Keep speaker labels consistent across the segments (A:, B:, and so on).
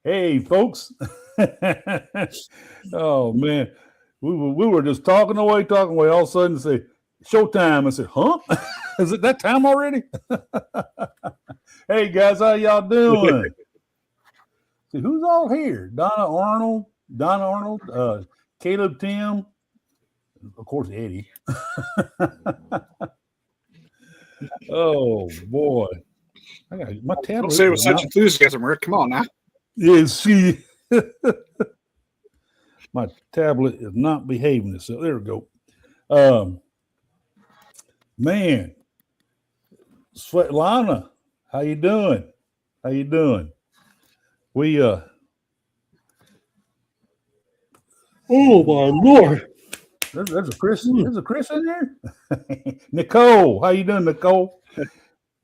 A: Hey, folks. Oh, man. We were just talking away, talking away. All of a sudden, say, showtime. I said, huh? Is it that time already? Hey, guys, how y'all doing? See, who's all here? Donna Arnold, Caleb Tim, of course, Eddie. Oh, boy. My
B: Don't
A: tablet
B: say it
A: is
B: with such
A: not.
B: enthusiasm, Rick. Come on now.
A: Is she? My tablet is not behaving itself. There we go. Um, man, Svetlana, how you doing? How you doing? We
C: Oh my lord!
A: there's a Chris. There's a Chris in there. Nicole, how you doing, Nicole?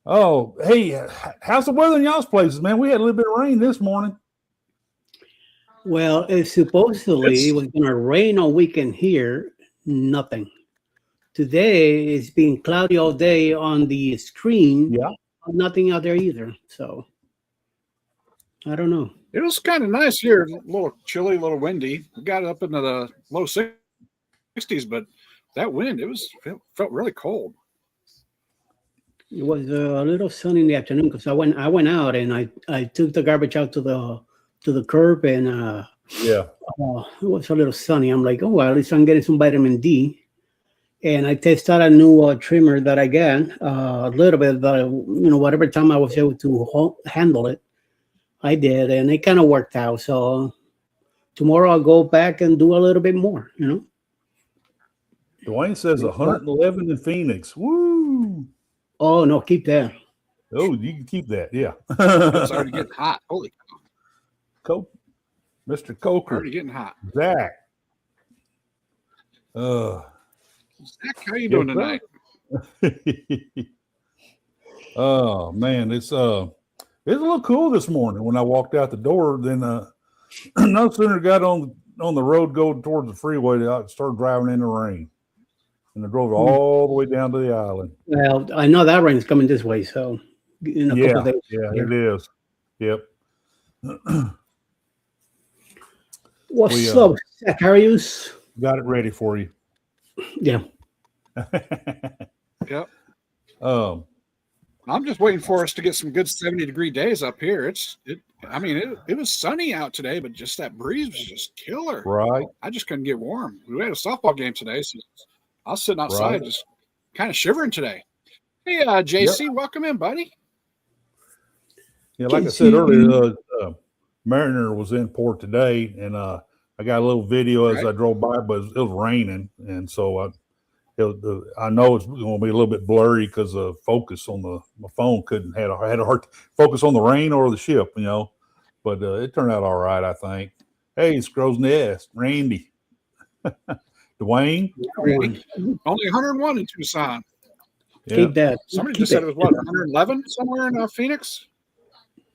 A: Oh, hey, how's the weather in y'all's places, man? We had a little bit of rain this morning.
C: Well, supposedly it was going to rain all weekend here. Nothing. Today it's been cloudy all day on the screen.
A: Yeah.
C: Nothing out there either. So I don't know.
B: It was kind of nice here. A little chilly, a little windy. We got up into the low 60s, but that wind, felt really cold.
C: It was a little sunny in the afternoon because I went out and I took the garbage out to the curb and
A: Yeah.
C: it was a little sunny. I'm like, oh, well, at least I'm getting some vitamin D. And I tested a new trimmer that I got a little bit, but whatever time I was able to handle it, I did, and it kind of worked out. So tomorrow I'll go back and do a little bit more.
A: Dwayne says 111 in Phoenix. Woo!
C: Oh no, keep that.
A: Oh, you can keep that. Yeah.
B: It's already getting hot. Holy cow.
A: Mr. Coker.
B: Already getting hot.
A: Zach.
B: Zach, how you doing tonight?
A: Oh man, it's a little cool this morning when I walked out the door. Then no sooner got on the road going towards the freeway, I started driving in the rain, and I drove all the way down to the island.
C: Well, I know that rain's coming this way, so in a couple of days.
A: Yeah, it is. Yep.
C: What's up, Zacharias?
A: Got it ready for you.
C: Yeah.
B: Yep.
A: I'm
B: just waiting for us to get some good 70-degree days up here. It was sunny out today, but just that breeze was just killer.
A: Right.
B: I just couldn't get warm. We had a softball game today, so I was sitting outside just kind of shivering today. Hey, JC, welcome in, buddy.
A: Yeah, like I said earlier, Mariner was in port today, and I got a little video as I drove by, but it was raining, and so I know it's going to be a little bit blurry because the focus on my phone had a hard focus on the rain or the ship, but it turned out all right, I think. Hey, Scrow's Nest, Randy, Dwayne,
B: Randy. Only 101 in Tucson.
A: Yeah.
C: Keep that.
B: Somebody just said it was 111 somewhere in Phoenix.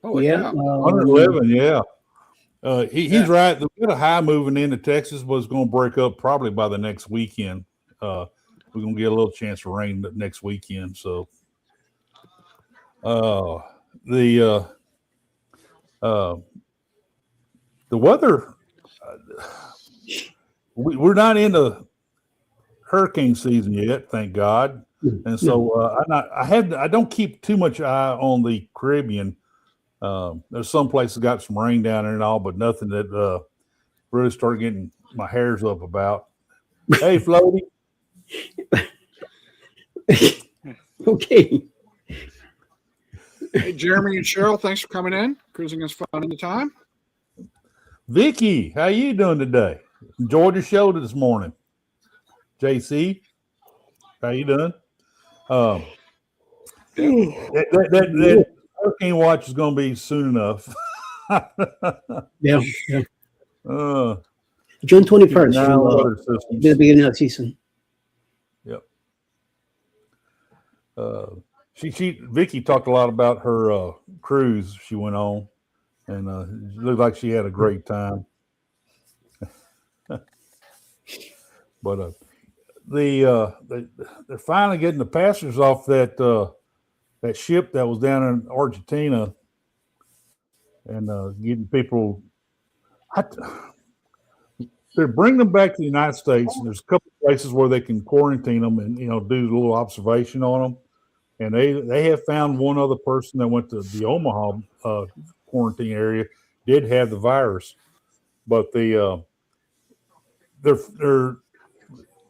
B: Oh
C: yeah,
A: 111. Yeah. He's right. The bit of high moving into Texas was going to break up probably by the next weekend. We're going to get a little chance of rain next weekend. So, the weather, we're not into hurricane season yet, thank God. And so I don't keep too much eye on the Caribbean. There's some places got some rain down there and all, but nothing that really started getting my hairs up about. Hey, Floaty.
C: Okay.
B: Hey, Jeremy and Cheryl, thanks for coming in. Cruising is fun in the time.
A: Vicky, how you doing today? Enjoyed the show this morning. JC, how you doing? That hurricane watch is going to be soon enough.
C: Yeah.
A: June
C: June 21st. The beginning of the season.
A: Yep. Vicky talked a lot about her cruise she went on, and it looked like she had a great time. But they're finally getting the passengers off that ship that was down in Argentina. and getting people. They're bringing them back to the United States, and there's a couple of places where they can quarantine them and do a little observation on them. And they have found one other person that went to the Omaha quarantine area did have the virus, but they're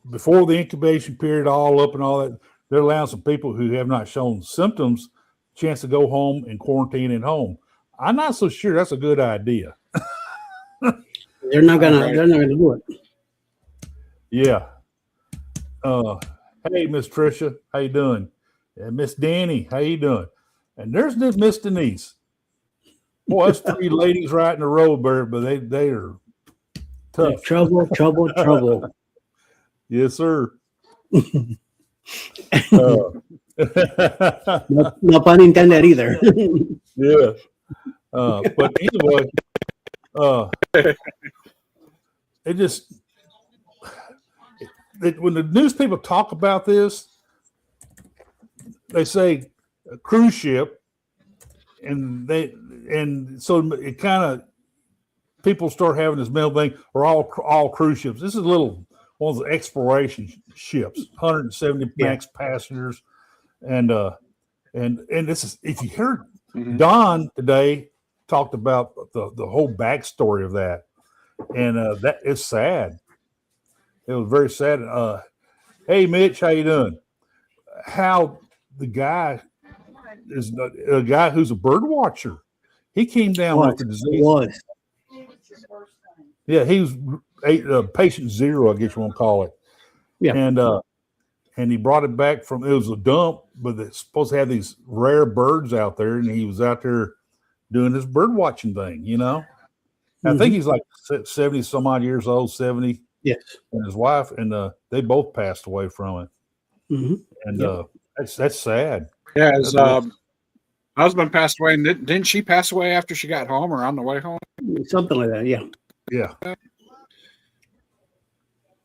A: before the incubation period all up and all that, they're allowing some people who have not shown symptoms a chance to go home and quarantine at home. I'm not so sure that's a good idea.
C: They're not gonna do it.
A: Yeah. Hey, Miss Tricia, how you doing? And Miss Danny, how you doing? And there's Miss Denise. Boy, that's three ladies right in a row, but they are tough.
C: Trouble.
A: Yes, sir.
C: No pun intended either.
A: Yeah. But anyway, when the newspaper talk about this, they say a cruise ship, and so it kind of people start having this mental thing, or all cruise ships. This is one of the exploration ships, 170 max passengers, and this is, if you heard Don today talked about the whole backstory of that, and that is sad. It was very sad. Hey, Mitch, how you doing? How the guy is a guy who's a bird watcher. He came down with the disease. Yeah, he was patient zero, I guess you want to call it. Yeah, and he brought it back from, it was a dump, but it's supposed to have these rare birds out there, and he was out there doing this bird watching thing. I think he's like 70 some odd years old, 70.
C: Yes,
A: and his wife, and they both passed away from it. And that's sad.
B: Yeah, his husband passed away, and didn't she pass away after she got home or on the way home?
C: Something like that. Yeah.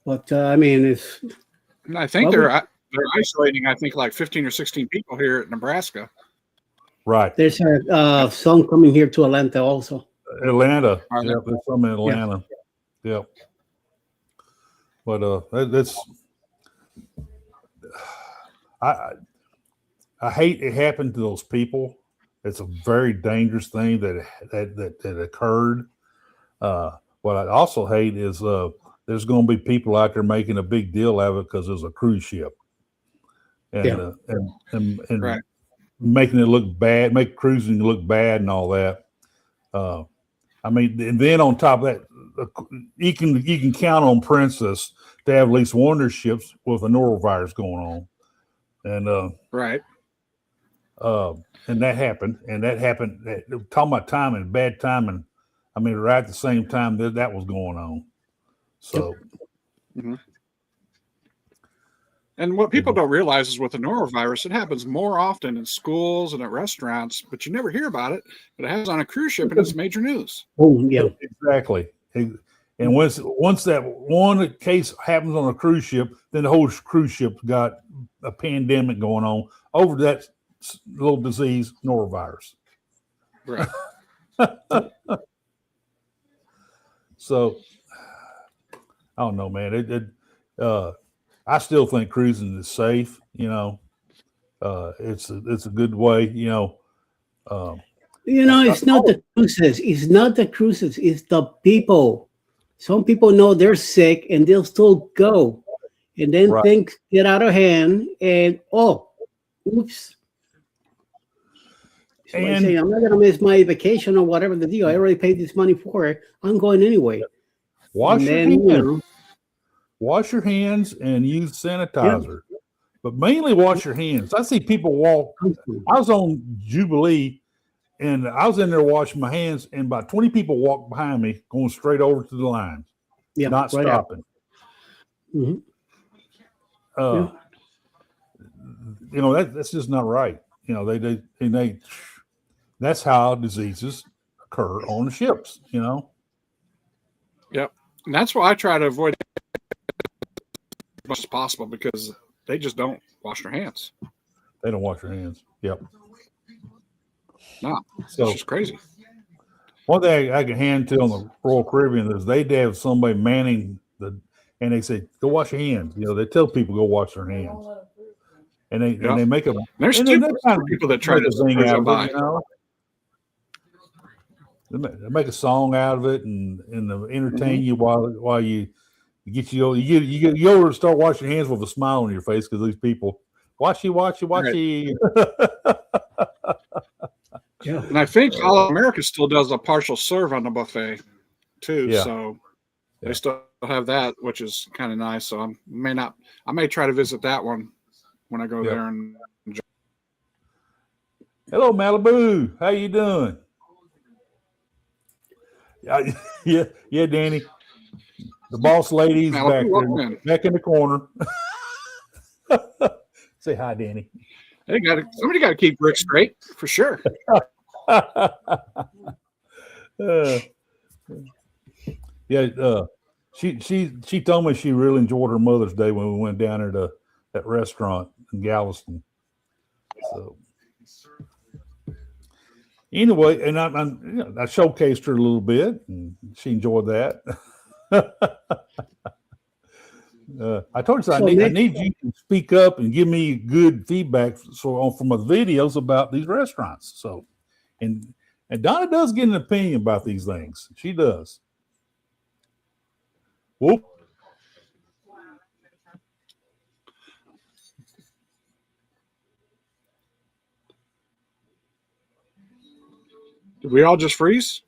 C: But I mean, it's.
B: And I think they're isolating. I think like 15 or 16 people here at Nebraska.
A: Right.
C: There's some coming here to Atlanta also.
A: Atlanta. Yeah, there's some in Atlanta. Yeah. But that's. I hate it happened to those people. It's a very dangerous thing that occurred. What I also hate is there's going to be people out there making a big deal out of it because there's a cruise ship, and right. Making it look bad, make cruising look bad and all that. I mean, and then on top of that, you can count on Princess to have at least one of their ships with a norovirus going on, and
B: right.
A: And that happened. Talking about timing, bad timing. I mean, right at the same time that was going on. So,
B: and what people don't realize is with the norovirus, it happens more often in schools and at restaurants, but you never hear about it. But it happens on a cruise ship, and it's major news.
C: Oh, yeah,
A: exactly. And once that one case happens on a cruise ship, then the whole cruise ship's got a pandemic going on over that little disease, norovirus.
B: Right.
A: So I don't know, man. I still think cruising is safe. It's a good way.
C: It's not the cruises. It's not the cruises. It's the people. Some people know they're sick and they'll still go, and then things get out of hand. And oops. So I'm not going to miss my vacation or whatever the deal. I already paid this money for it. I'm going anyway.
A: Wash your hands and use sanitizer, but mainly wash your hands. I see people walk. I was on Jubilee, and I was in there washing my hands, and about 20 people walked behind me, going straight over to the line, not stopping. That's just not right. They that's how diseases occur on the ships.
B: Yep. And that's why I try to avoid as much as possible, because they just don't wash their hands.
A: They don't wash their hands. Yep.
B: No, it's just crazy.
A: One thing I can hand to on the Royal Caribbean is they have somebody manning and they say, go wash your hands. They tell people go wash their hands. And they make a
B: there's
A: and
B: two
A: kind of
B: people that try to
A: thing out of it,
B: by.
A: They make a song out of it and entertain you while you get over to start washing your hands with a smile on your face because these people washy.
C: Yeah.
B: And I think All America still does a partial serve on the buffet too.
A: Yeah.
B: So they still have that, which is kind of nice. So I may try to visit that one when I go there and enjoy.
A: Hello, Malibu. How you doing? Yeah, Danny. The boss lady's
B: Malibu,
A: back in the corner. Say hi, Danny.
B: Somebody got to keep Rick straight for sure.
A: She told me she really enjoyed her Mother's Day when we went down there to that restaurant in Galveston. So anyway, and I showcased her a little bit, and she enjoyed that. I told her I need you to speak up and give me good feedback from the videos about these restaurants. So, and Donna does get an opinion about these things. She does. Whoop.
B: Did we all just freeze?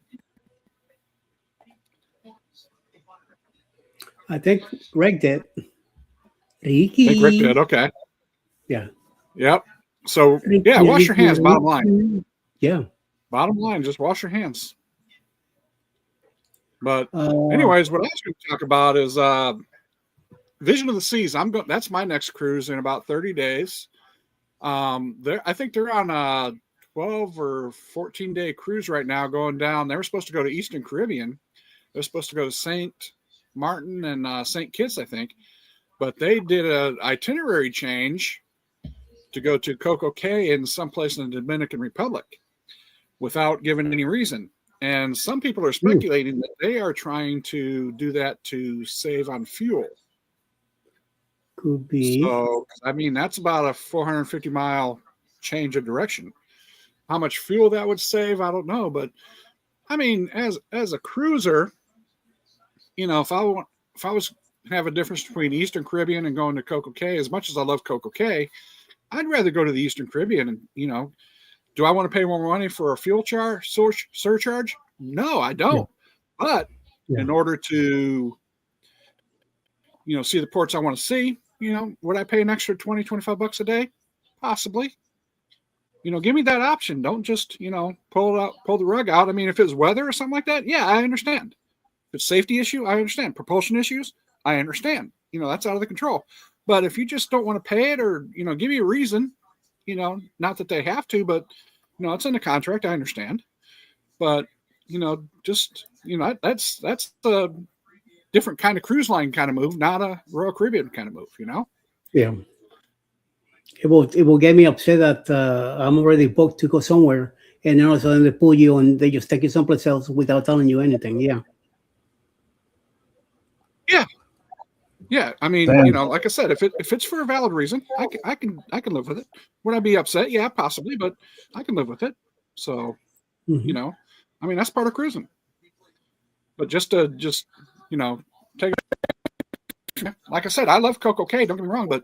C: I think Greg did. Ricky.
B: I think Rick did. Okay.
C: Yeah.
B: Yep. So wash your hands. Bottom line.
C: Yeah.
B: Bottom line, just wash your hands. But anyways, what I was going to talk about is Vision of the Seas. That's my next cruise in about 30 days. I think they're on a 12 or 14-day cruise right now going down. They were supposed to go to Eastern Caribbean. They're supposed to go to St. Martin and St. Kitts, I think. But they did an itinerary change to go to Coco Cay in someplace in the Dominican Republic without giving any reason. And some people are speculating that they are trying to do that to save on fuel.
C: Could be.
B: So, that's about a 450-mile change of direction. How much fuel that would save, I don't know. But, as a cruiser, if I was have a difference between Eastern Caribbean and going to Coco Cay, as much as I love Coco Cay, I'd rather go to the Eastern Caribbean. And, do I want to pay more money for a fuel surcharge? No, I don't. Yeah. But in order to, see the ports I want to see, would I pay an extra $20-25 a day? Possibly. Give me that option. Don't just, pull the rug out. If it's weather or something like that, yeah, I understand. If it's safety issue, I understand. Propulsion issues, I understand. That's out of the control. But if you just don't want to pay it or, give me a reason, not that they have to, but, it's in the contract. I understand. But, that's a different kind of cruise line kind of move, not a Royal Caribbean kind of move,
C: Yeah. It will get me upset that I'm already booked to go somewhere, and then all of a sudden they pull you and they just take you someplace else without telling you anything. Yeah.
B: Yeah. Yeah. Like I said, if it's for a valid reason, I can live with it. Would I be upset? Yeah, possibly, but I can live with it. So, that's part of cruising. But just take it. Like I said, I love Coco Cay, don't get me wrong, but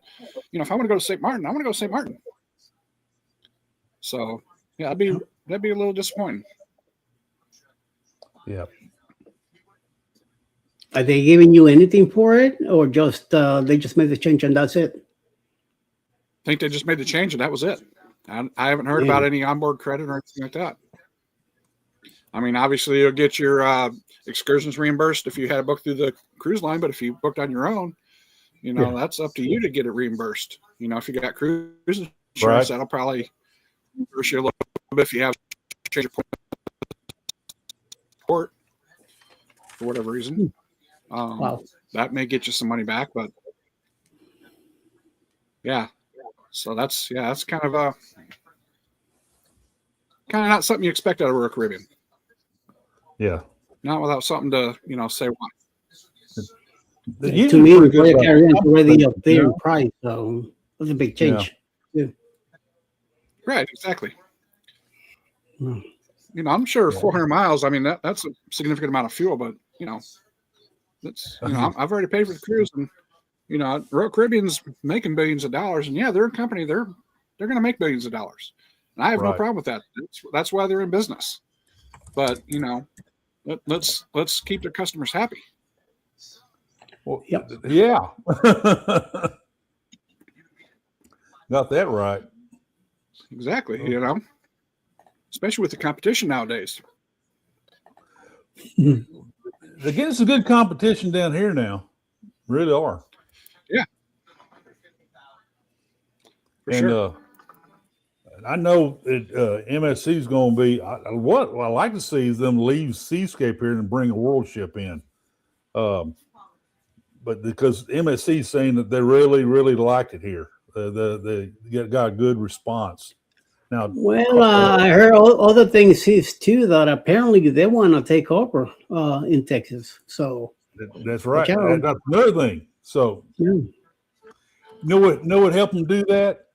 B: if I want to go to St. Martin, I want to go to St. Martin. So yeah, that'd be a little disappointing.
A: Yeah.
C: Are they giving you anything for it, or just they just made the change and that's it?
B: I think they just made the change and that was it. I haven't heard about any onboard credit or anything like that. Obviously you'll get your excursions reimbursed if you had a book through the cruise line, but if you booked on your own, that's up to you to get it reimbursed. If you got cruise insurance, that'll probably reimburse you a little bit if you have to change your port for whatever reason.
C: Wow.
B: That may get you some money back, but yeah. So that's kind of not something you expect out of Royal Caribbean.
A: Yeah.
B: Not without something to, say why.
C: To me, Royal Caribbean is already up there in price, so that's a big change.
B: Yeah. Right, exactly. I'm sure 400 miles. I mean, that's a significant amount of fuel, but that's I've already paid for the cruise, and Royal Caribbean's making billions of dollars, and they're a company. They're going to make billions of dollars, and I have no problem with that. That's why they're in business. But let's keep their customers happy.
A: Well, yeah. Got that right.
B: Exactly. Especially with the competition nowadays.
A: They're getting some good competition down here now. Really are.
B: Yeah. For sure.
A: I know that MSC is going to be. What I like to see is them leave Seascape here and bring a world ship in. But because MSC is saying that they really, really like it here, they got a good response. Now,
C: I heard other things too that apparently they want to take over in Texas. So
A: that's right. That's another thing. So you know what helped them do that?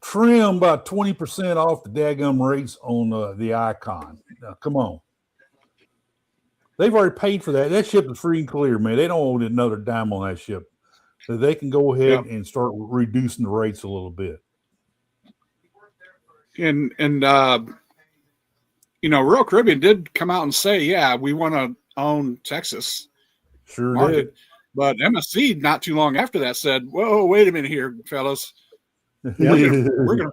A: Trim about 20% off the daggum rates on the Icon. Now, come on. They've already paid for that. That ship is free and clear, man. They don't owe another dime on that ship. So they can go ahead and start reducing the rates a little bit.
B: And Royal Caribbean did come out and say, we want to own Texas market. Did. But MSC not too long after that said, whoa, wait a minute here, fellas. We're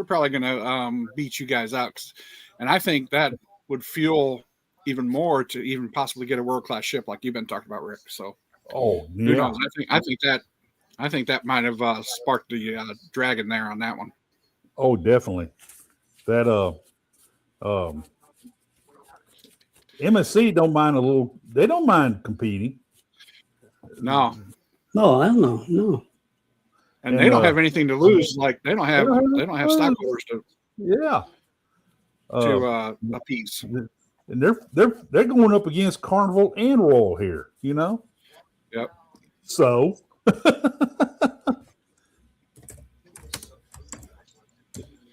B: probably gonna beat you guys out. And I think that would fuel even more to even possibly get a world-class ship like you've been talking about, Rick. So who knows? I think that might have sparked the dragon there on that one.
A: Oh, definitely. That MSC don't mind they don't mind competing.
B: No,
C: I don't know. No.
B: And they don't have anything to lose. Like they don't have stockholders to appease.
A: And they're going up against Carnival and Royal here,
B: Yep.
A: So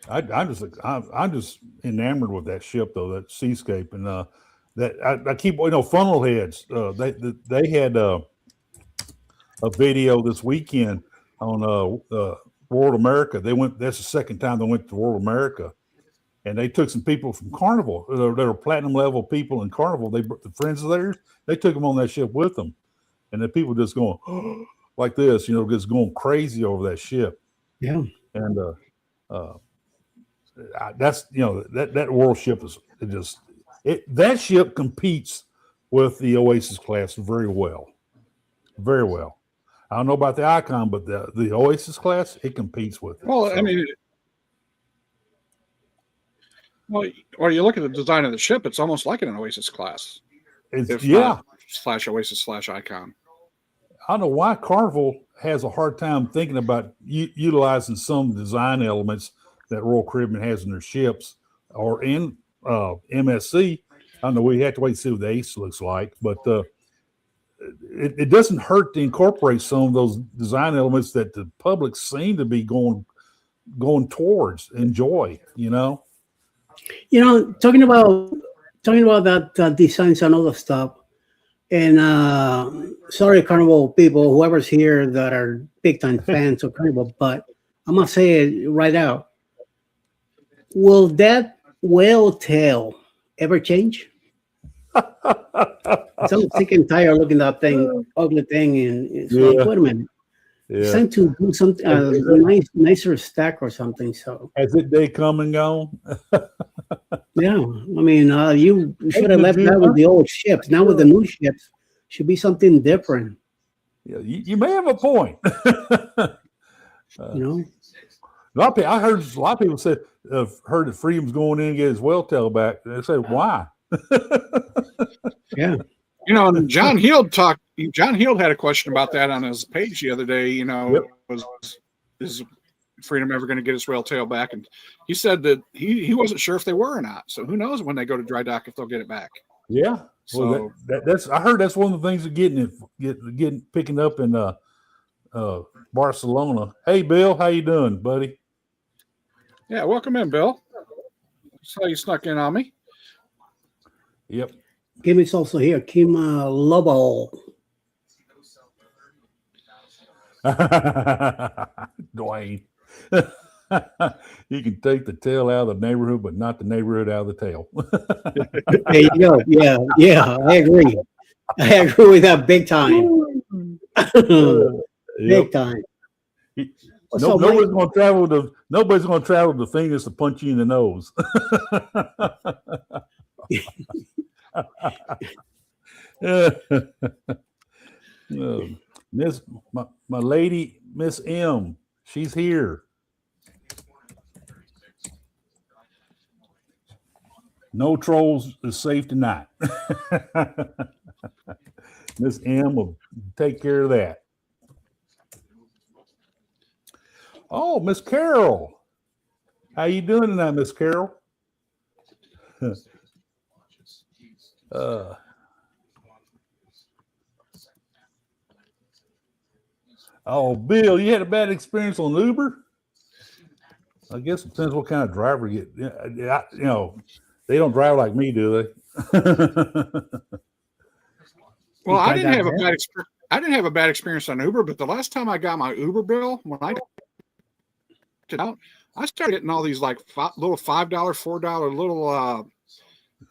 A: I'm just enamored with that ship though, that Seascape, and that I keep funnel heads. They had a video this weekend on World America. That's the second time they went to World America, and they took some people from Carnival. They were platinum level people in Carnival. The friends of theirs. They took them on that ship with them, and the people just going like this, just going crazy over that ship.
C: Yeah,
A: and that's that world ship is that ship competes with the Oasis class very well, very well. I don't know about the Icon, but the Oasis class, it competes with it.
B: Well, so. I mean, you look at the design of the ship, it's almost like an Oasis class. / Oasis / Icon.
A: I don't know why Carnival has a hard time thinking about utilizing some design elements that Royal Caribbean has in their ships or in MSC. I don't know. We have to wait and see what the Ace looks like, but it doesn't hurt to incorporate some of those design elements that the public seem to be going towards. Enjoy,
C: talking about that designs and all the stuff. And sorry, Carnival people, whoever's here that are big time fans of Carnival, but I'm gonna say it right out. Will that whale tail ever change? So I'm sick and tired of looking at that ugly thing, and it's like, wait a minute. Yeah. It's time to do something nicer stack or something. So
A: has it day come and gone?
C: Yeah, I mean, you should have left that with the old ships. Now with the new ships, should be something different.
A: Yeah, you may have a point.
C: A
A: lot of people, I heard a lot of people said heard that Freedom's going in and get his whale tail back. They said, why?
C: Yeah.
B: John Heald had a question about that on his page the other day. Is Freedom ever going to get his whale tail back? And he said that he wasn't sure if they were or not. So who knows when they go to dry dock if they'll get it back.
A: Yeah.
B: So
A: Well, that's I heard that's one of the things of getting picking up in Barcelona. Hey, Bill, how you doing, buddy?
B: yeah, welcome in, Bill. Saw you snuck in on me.
A: Yep.
C: Kim is also here. Kim Lobo.
A: Dwayne. You can take the tail out of the neighborhood, but not the neighborhood out of the tail.
C: There you go. Yeah, I agree. I agree with that big time. Big time.
A: Nobody's going to travel the fingers to punch you in the nose. My lady, Miss M, she's here. No trolls is safe tonight. Miss M will take care of that. Oh, Miss Carol. How you doing tonight, Miss Carol? Oh, Bill, you had a bad experience on Uber? I guess it depends what kind of driver you get. They don't drive like me, do they?
B: Well, I didn't have a bad experience. I didn't have a bad experience on Uber, but the last time I got my Uber bill, when I took it out, I started getting all these like little $5, $4 little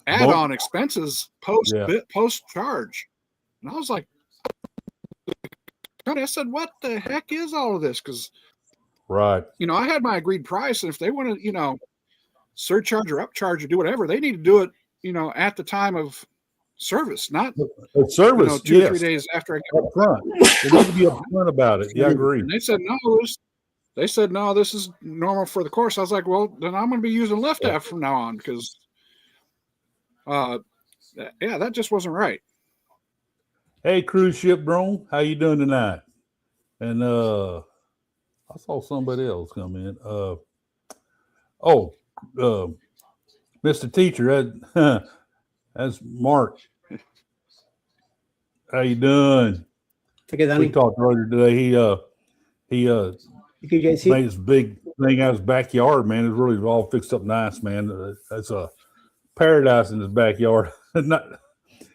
B: add-on expenses post charge, and I was like, I said, what the heck is all of this? Because,
A: right,
B: I had my agreed price, and if they want to, surcharge or upcharge or do whatever, they need to do it, at the time of service, not
A: service
B: 2 or 3 days after I get
A: up front. They need to be upfront about it. Yeah, I agree.
B: And they said no, this is normal for the course. I was like, well, then I'm going to be using Lyft app from now on because, that just wasn't right.
A: Hey, cruise ship drone, how you doing tonight? And I saw somebody else come in. Mr. Teacher, that's Mark. How you doing? We talked earlier today. He made this big thing out of his backyard, man. It's really all fixed up nice, man. That's a paradise in his backyard. Not,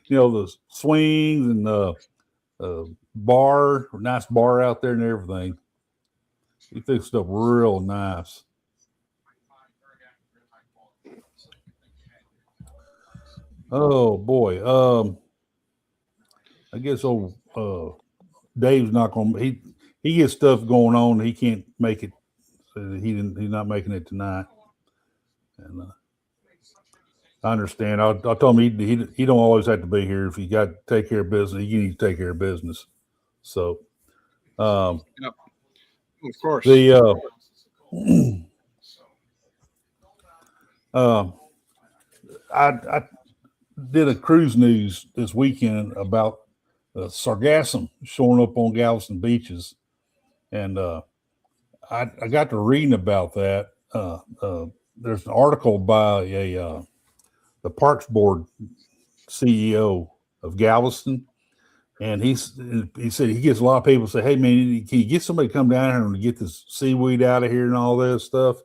A: the swings and the nice bar out there and everything. He fixed up real nice. Oh boy. I guess Dave's not gonna he gets stuff going on. He can't make it. So he's not making it tonight. And I understand. I told him he don't always have to be here. If you got to take care of business, you need to take care of business. So
B: Of course.
A: I did a cruise news this weekend about sargassum showing up on Galveston beaches, and I got to reading about that. There's an article by the Parks Board CEO of Galveston, and he said he gets a lot of people say, "Hey man, can you get somebody to come down here and get this seaweed out of here and all this stuff?"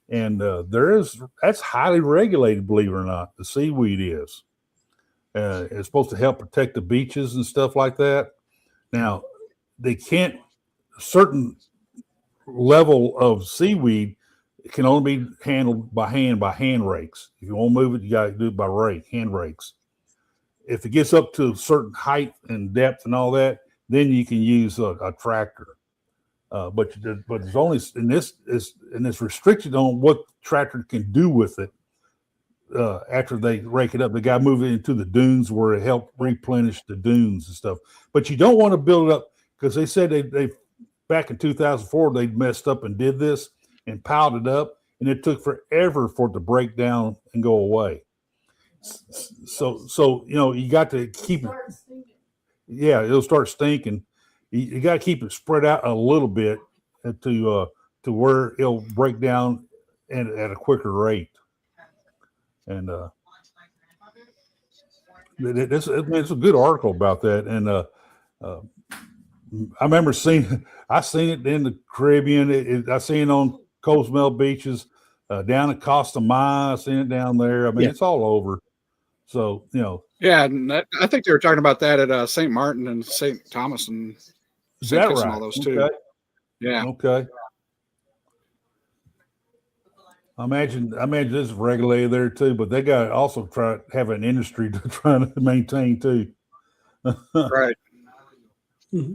A: And that's highly regulated, believe it or not. The seaweed is. It's supposed to help protect the beaches and stuff like that. Now, they can't. A certain level of seaweed can only be handled by hand rakes. If you want to move it, you got to do it by hand rakes. If it gets up to a certain height and depth and all that, then you can use a tractor. But there's only it's restricted on what tractor can do with it after they rake it up. They got to move it into the dunes where it helped replenish the dunes and stuff. But you don't want to build it up because they said they back in 2004 they messed up and did this and piled it up, and it took forever for it to break down and go away. So you got to keep it. Yeah, it'll start stinking. You got to keep it spread out a little bit to to where it'll break down at a quicker rate. And it's a good article about that. And I remember I seen it in the Caribbean. I seen it on Cozumel beaches, down at Costa Maya. I seen it down there. I mean, it's all over. So,
B: Yeah, and I think they were talking about that at St. Martin and St. Thomas and St. Kitts and all those too.
A: Okay.
B: Yeah.
A: Okay. I imagine this is regulated there too, but they got to also try to have an industry to try to maintain too.
B: Right.
C: Mm-hmm.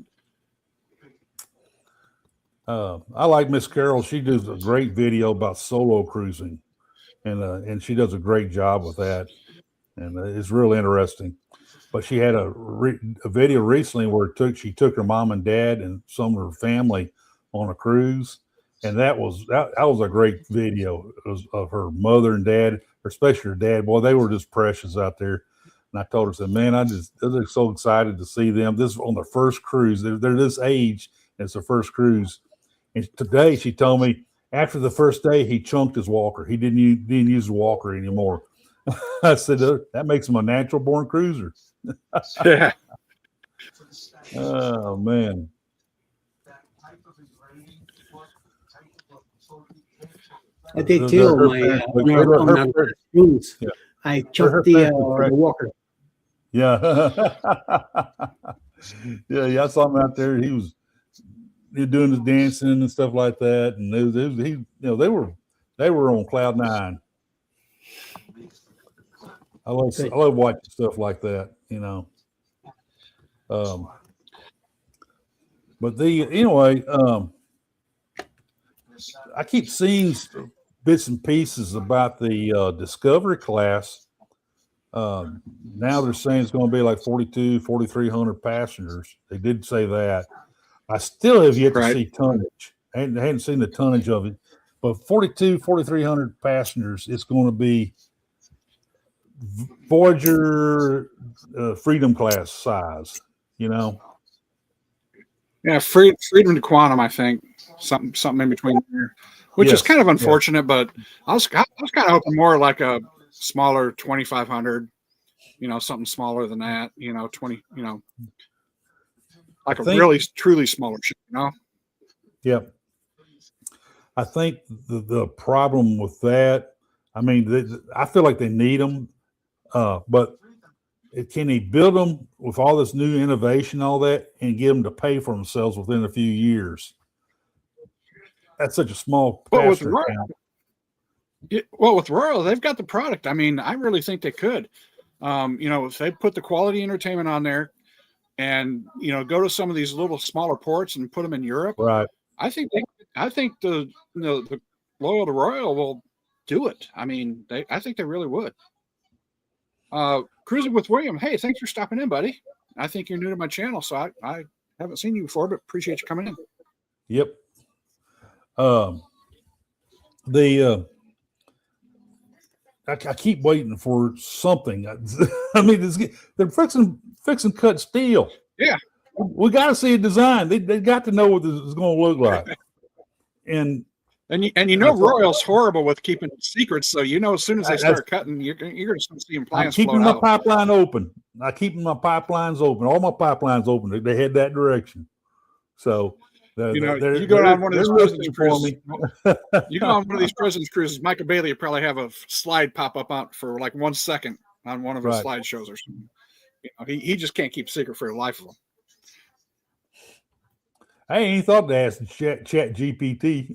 A: I like Miss Carol. She does a great video about solo cruising, and she does a great job with that, and it's really interesting. But she had a video recently where she took her mom and dad and some of her family on a cruise, and that was a great video. It was of her mother and dad, especially her dad. Boy, they were just precious out there. And I told her, I said, man, I was so excited to see them. This is on their first cruise. They're this age, and it's their first cruise. And today she told me after the first day he chunked his walker. He didn't use the walker anymore. I said that makes him a natural born cruiser.
B: Yeah.
A: Oh man.
C: I did too. I chunked the walker.
A: Yeah. Yeah. I saw him out there. He was doing the dancing and stuff like that, and they were on cloud nine. I love watching stuff like that, But I keep seeing bits and pieces about the Discovery class. Now they're saying it's going to be like 4,300 passengers. They did say that. I still have yet to see tonnage. I hadn't seen the tonnage of it, but 4,300 passengers. It's going to be Voyager Freedom class size. Yeah,
B: Freedom to Quantum. I think something in between there, which is kind of unfortunate. But I was kind of hoping more like a smaller 2,500. Something smaller than that. 20. Like a really, truly smaller ship,
A: Yep. I think the problem with that, I mean, I feel like they need them, but can they build them with all this new innovation, all that, and get them to pay for themselves within a few years? That's such a small passenger count.
B: With Royal, they've got the product. I mean, I really think they could. If they put the quality entertainment on there, and go to some of these little smaller ports and put them in Europe.
A: Right.
B: I think the Loyal to Royal will do it. I mean, I think they really would. Cruising with William. Hey, thanks for stopping in, buddy. I think you're new to my channel, so I haven't seen you before, but appreciate you coming in.
A: Yep. I keep waiting for something. I mean, they're fixing cut steel.
B: Yeah,
A: we got to see a design. They got to know what this is going to look like. And
B: Royal's horrible with keeping secrets. So as soon as they start cutting, you're going to start seeing plans.
A: I'm keeping my pipeline open. I'm keeping my pipelines open. All my pipelines open. They head that direction. So.
B: You go on one of these president's cruises. You go on one of these president's cruises. Michael Bailey will probably have a slide pop up out for like 1 second on one of his slideshows or something. He just can't keep secret for the life of him.
A: I ain't thought to ask Chat GPT.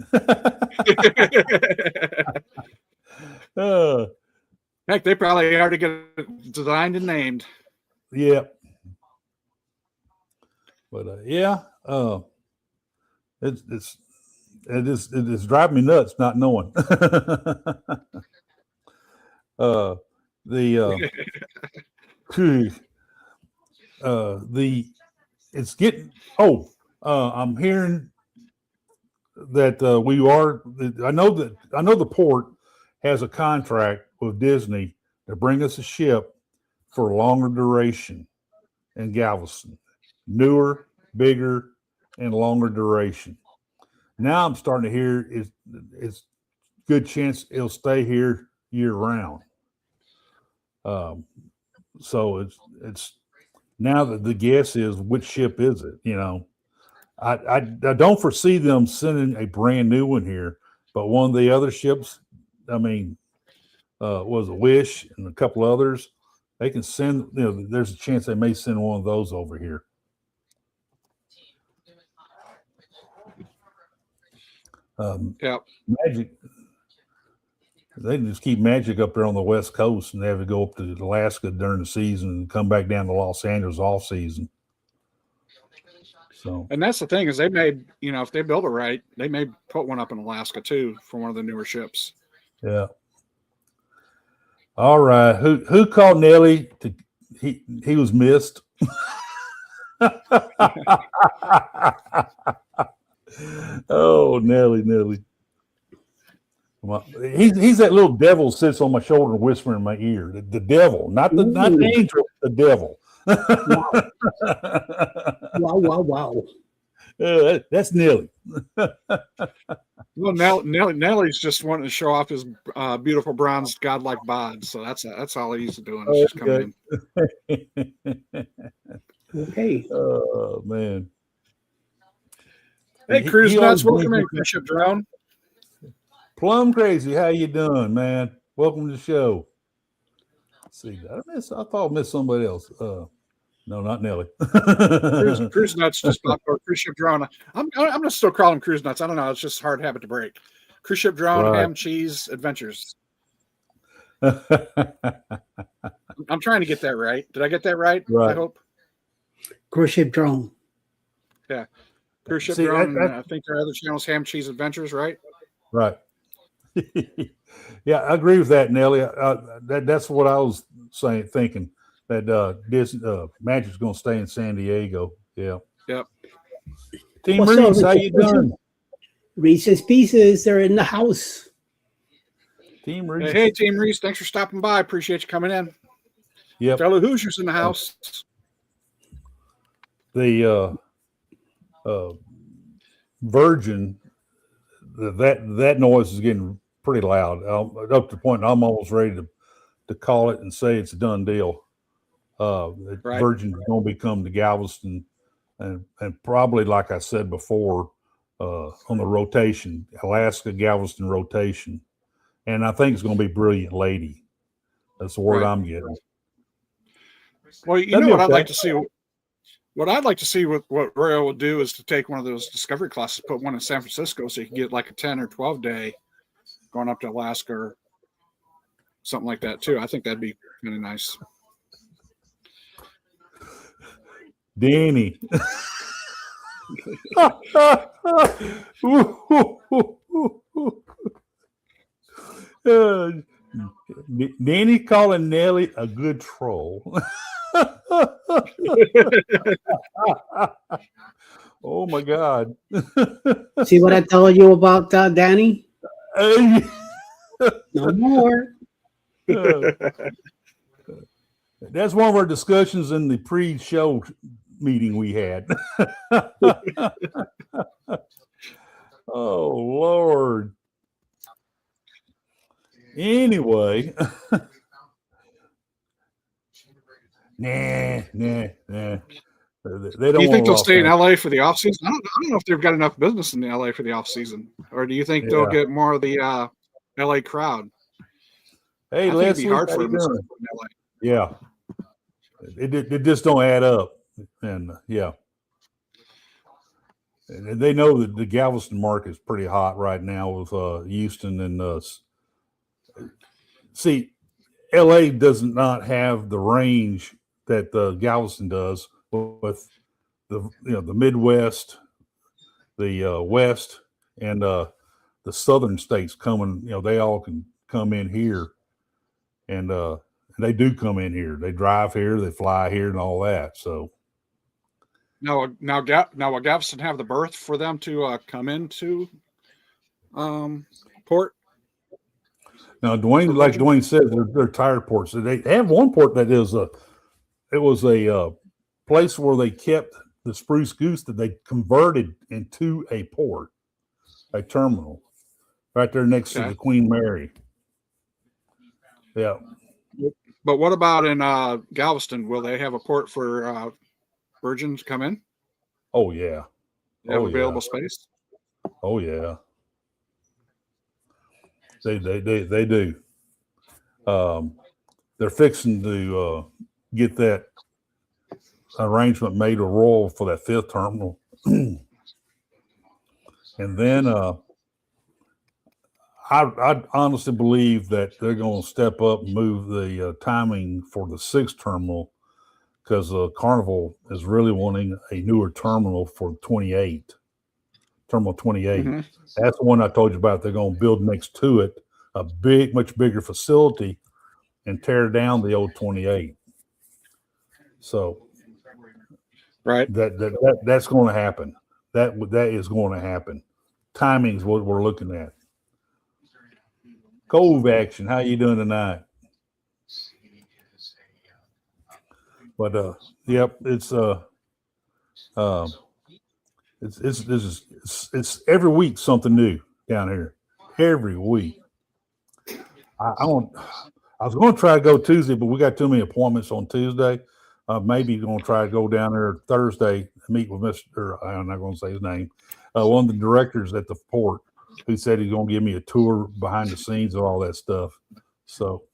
B: Heck, they probably already got it designed and named.
A: Yeah. But it's driving me nuts not knowing. It's getting. I'm hearing that I know the port has a contract with Disney to bring us a ship for a longer duration in Galveston, newer, bigger, and longer duration. Now I'm starting to hear it's good chance it'll stay here year round. So it's now that the guess is which ship is it? You know, I don't foresee them sending a brand new one here, but one of the other ships, I mean, was a Wish and a couple others. They can send. You know, there's a chance they may send one of those over here. Magic. They just keep Magic up there on the West Coast, and they have to go up to Alaska during the season and come back down to Los Angeles off season. So,
B: and that's the thing is they may, you know, if they build it right, they may put one up in Alaska too for one of the newer ships.
A: Yeah. All right. Who called Nelly? He was missed. Oh, Nelly. Well, he's that little devil sits on my shoulder and whispering in my ear. The devil, not the angel, the devil.
C: Wow.
A: That's Nelly.
B: Well, Nelly's just wanting to show off his beautiful bronzed godlike bod. So that's all he's doing. Is just coming
A: in.
C: Okay.
A: Oh man.
B: Hey, Cruise Nuts, welcome in, Cruise Ship Drone.
A: Plum Crazy, how you doing, man? Welcome to the show. Let's see, I thought I missed somebody else. No, not Nelly.
B: Cruise Nuts just popped over. Cruise Ship Drone. I'm gonna still call him Cruise Nuts. I don't know. It's just a hard habit to break. Cruise Ship Drone,
A: right.
B: Ham Cheese Adventures. I'm trying to get that right. Did I get that right? I hope.
C: Cruise Ship Drone.
B: Yeah. Cruise Ship Drone. I think their other channel is Ham Cheese Adventures, right?
A: Right. Yeah, I agree with that, Nelly. That's what I was thinking. That Magic's going to stay in San Diego. Yeah.
B: Yep.
A: Team Reese, how you doing?
C: Reese's Pieces, they're in the house.
A: Team Reese.
B: Hey, Team Reese, thanks for stopping by. Appreciate you coming in.
A: Yep.
B: Fellow Hoosiers in the house.
A: The Virgin, that noise is getting pretty loud. Up to the point I'm almost ready to call it and say it's a done deal. Right. Virgin is going to become the Galveston, and probably, like I said before, on the rotation, Alaska Galveston rotation, and I think it's going to be Brilliant Lady. That's the word I'm getting.
B: Well, you know what I'd like to see. What I'd like to see what Royal will do is to take one of those discovery classes, put one in San Francisco, so you can get like a 10 or 12 day going up to Alaska or something like that too. I think that'd be really nice.
A: Danny. Danny calling Nelly a good troll. Oh my God.
C: See what I told you about Danny? No more.
A: That's one of our discussions in the pre-show meeting we had. Oh Lord. Anyway. Nah. They don't.
B: Do you think they'll stay in LA for the off season? I don't know if they've got enough business in LA for the off season, or do you think they'll get more of the LA crowd?
A: Hey, Leslie,
B: it'd be hard for them.
A: Yeah, it just don't add up, and yeah, and they know that the Galveston market is pretty hot right now with Houston and see, LA does not have the range that Galveston does with the Midwest, the West, and the southern states coming. They all can come in here, and they do come in here. They drive here, they fly here, and all that. So
B: now, will Galveston have the berth for them to come into port?
A: Now, Dwayne said, they're tired ports. So they have one port that is it was a place where they kept the spruce goose that they converted into a port. a terminal right there next to the Queen Mary. Yeah.
B: But what about in Galveston? Will they have a port for Virgin to come in?
A: Oh yeah.
B: They have available space.
A: Oh yeah. They do. They're fixing to get that arrangement made with Royal for that 5th terminal. And then I honestly believe that they're going to step up and move the timing for the 6th terminal, because Carnival is really wanting a newer terminal for 28, Terminal 28. Mm-hmm. That's the one I told you about. They're going to build next to it a much bigger facility and tear down the old 28. So,
B: right,
A: that's going to happen. That is going to happen. Timing is what we're looking at. Cove action, how you doing tonight? But yep, it's every week something new down here. Every week. I was going to try to go Tuesday, but we got too many appointments on Tuesday. Maybe going to try to go down there Thursday and meet with Mr. I'm not going to say his name. One of the directors at the port, who said he's going to give me a tour behind the scenes and all that stuff. So,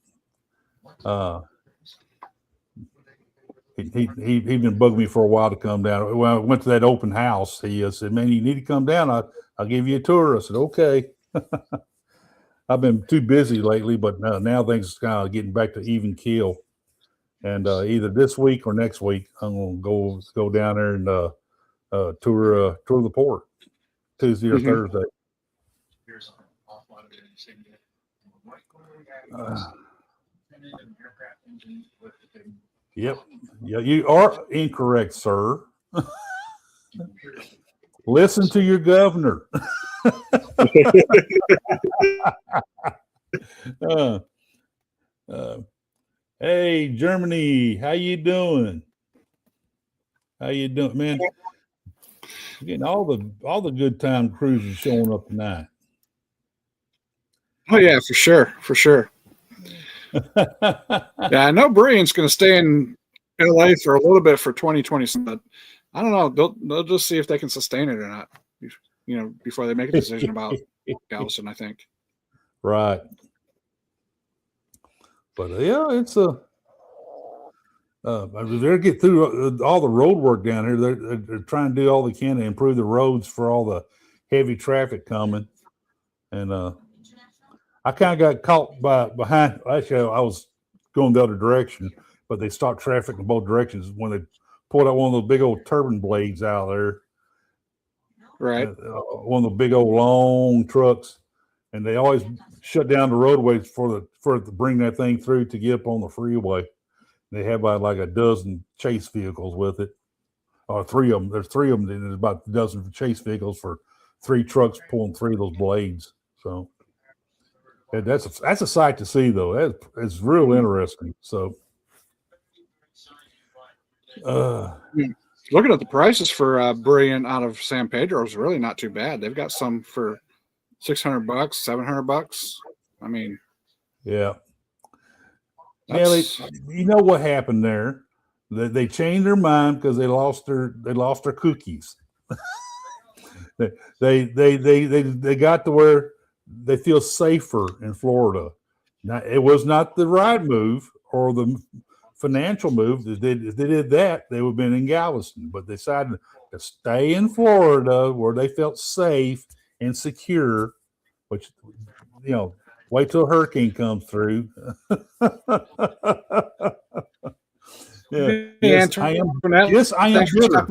A: he'd been bugging me for a while to come down. When I went to that open house, he said, "Man, you need to come down. I'll give you a tour." I said, "Okay." I've been too busy lately, but now things are kind of getting back to even keel. And either this week or next week, I'm going to go down there and tour the port Tuesday or Thursday. Yep. Yeah, you are incorrect, sir. Listen to your governor. Hey, Germany, how you doing? How you doing, man? Getting all the good time cruises showing up tonight.
B: Oh yeah, for sure. Yeah, I know Brian's going to stay in LA for a little bit for 2020, but I don't know. They'll just see if they can sustain it or not. Before they make a decision about Galveston, I think.
A: Right. But yeah, it's they're get through all the road work down here. They're trying to do all they can to improve the roads for all the heavy traffic coming. And I kind of got caught behind. Actually, I was going the other direction, but they stopped traffic in both directions when they pulled out one of those big old turbine blades out there.
B: Right.
A: One of the big old long trucks, and they always shut down the roadways for it to bring that thing through to get up on the freeway. They have like a dozen chase vehicles with it, or 3 of them. There's 3 of them, and there's about a dozen chase vehicles for 3 trucks pulling 3 of those blades. So that's a sight to see, though. It's real interesting. So,
B: looking at the prices for Brian out of San Pedro is really not too bad. They've got some for $600, $700. I mean,
A: yeah. Yeah, you know what happened there? They changed their mind because they lost their cookies. they got to where they feel safer in Florida. Now, it was not the right move or the financial move. If they did that, they would have been in Galveston. But they decided to stay in Florida where they felt safe and secure, which, wait till a hurricane comes through. Yes, I am. Yes, I am bitter.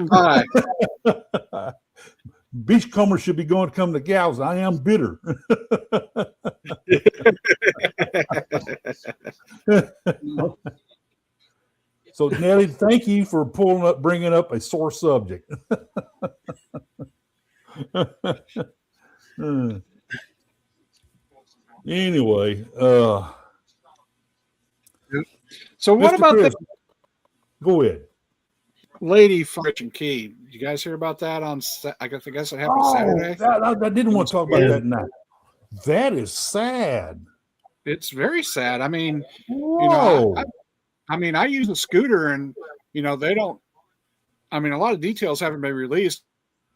A: Beachcombers should be come to Galveston. I am bitter. So, Nelly, thank you for bringing up a sore subject. Anyway,
B: so what
A: Mr.
B: about
A: Chris, go ahead.
B: lady from Key. You guys hear about that I guess it happened Saturday.
A: I didn't want to talk about that tonight. That is sad.
B: It's very sad. I mean,
A: Whoa.
B: I use a scooter, and they don't. I mean, a lot of details haven't been released,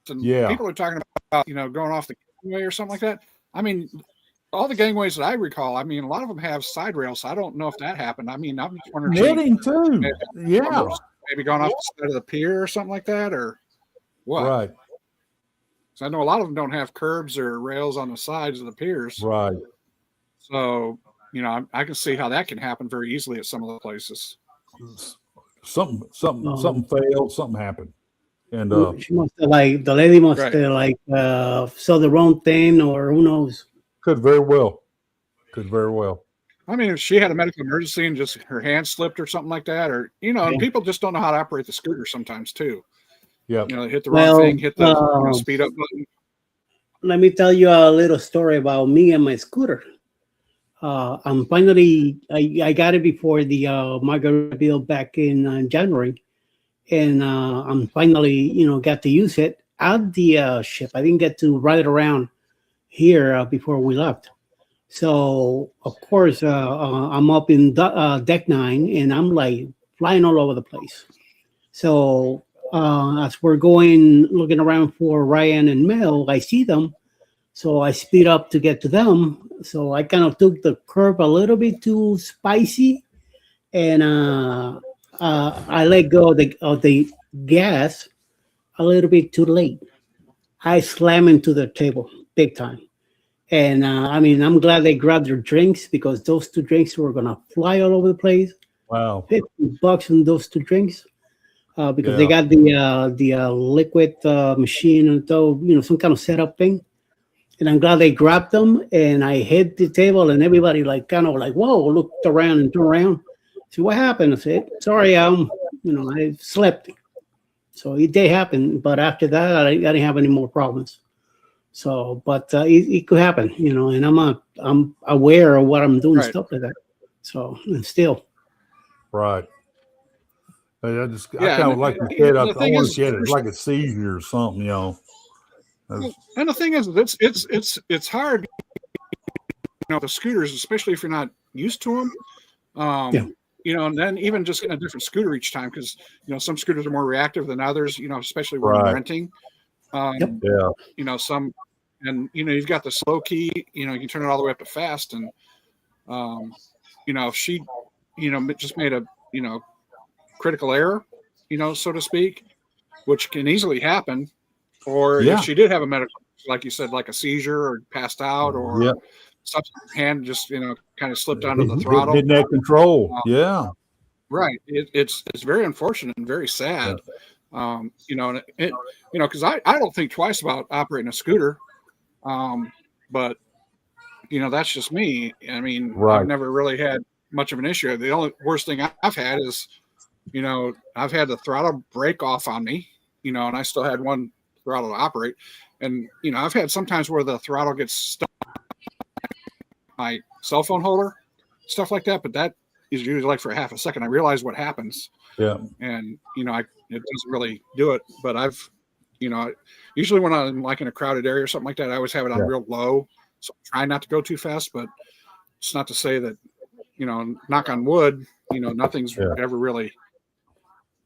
B: and people are talking about going off the gangway or something like that. I mean, all the gangways that I recall, I mean, a lot of them have side rails. So I don't know if that happened. I mean, I'm just wondering.
A: Netting too.
B: Maybe going off the side of the pier or something like that, or what?
A: Right.
B: So I know a lot of them don't have curbs or rails on the sides of the piers.
A: Right.
B: So, I can see how that can happen very easily at some of the places.
A: Something failed, something happened. And
C: she must have the lady must have saw the wrong thing, or who knows.
A: Could very well.
B: I mean, if she had a medical emergency and just her hand slipped or something like that, or and people just don't know how to operate the scooter sometimes too. Yeah. They hit the wrong thing, hit the speed up button.
C: Let me tell you a little story about me and my scooter. I'm finally, I got it before the Margaritaville back in January, and I'm finally, got to use it at the ship. I didn't get to ride it around here before we left. So of course, I'm up in deck 9, and I'm like flying all over the place. So as we're looking around for Ryan and Mel, I see them. So I speed up to get to them. So I kind of took the curve a little bit too spicy, and I let go of the gas a little bit too late. I slammed into the table big time. And I'm glad they grabbed their drinks, because those 2 drinks were going to fly all over the place.
A: Wow.
C: $50 on those 2 drinks. Because they got the liquid machine and some kind of setup thing. And I'm glad they grabbed them, and I hit the table, and everybody whoa, looked around and turned around. So what happened? I said, sorry, I slept. So it did happen, but after that, I didn't have any more problems. So, but it could happen, and I'm aware of what I'm doing, stuff like that. So, and still.
A: Right. I kind of like you said, I want to get it like a seizure or something,
B: And the thing is, it's hard, the scooters, especially if you're not used to them. And then even just getting a different scooter each time, because some scooters are more reactive than others. Especially when you're renting. Some, and you've got the slow key. You can turn it all the way up to fast, and if she, just made a critical error, so to speak, which can easily happen. Or if she did have a medical, like you said, like a seizure or passed out, or something, hand just kind of slipped onto the throttle,
A: didn't have control.
B: Right. It's very unfortunate and very sad. Because I don't think twice about operating a scooter, but that's just me. I mean, I've never really had much of an issue. The only worst thing I've had is, I've had the throttle break off on me, and I still had one throttle to operate, and I've had sometimes where the throttle gets stuck in my cell phone holder, stuff like that, but that is usually like for half a second. I realize what happens, and it doesn't really do it. But I've usually when I'm like in a crowded area or something like that, I always have it on real low, so I try not to go too fast. But it's not to say that knock on wood, nothing's ever really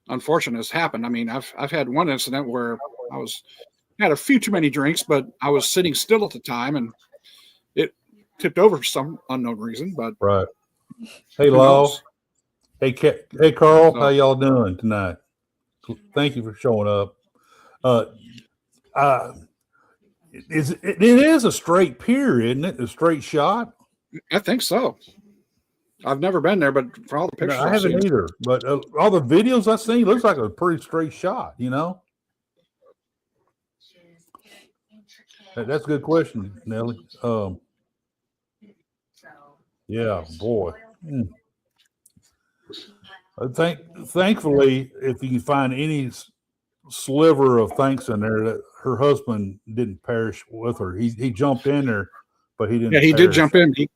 B: unfortunate has happened. I mean, I've had one incident where I had a few too many drinks, but I was sitting still at the time, and it tipped over for some unknown reason. But
A: hey, Law. Hey, Carl. How y'all doing tonight? Thank you for showing up. It is a straight pier, isn't it? A straight shot.
B: I think so. I've never been there, but for all the pictures,
A: I haven't either. But all the videos I've seen, looks like a pretty straight shot. That's a good question, Nelly. Yeah, boy. Thankfully, if you can find any sliver of thanks in there, that her husband didn't perish with her. He jumped in there, but he didn't.
B: Yeah, he did jump in. He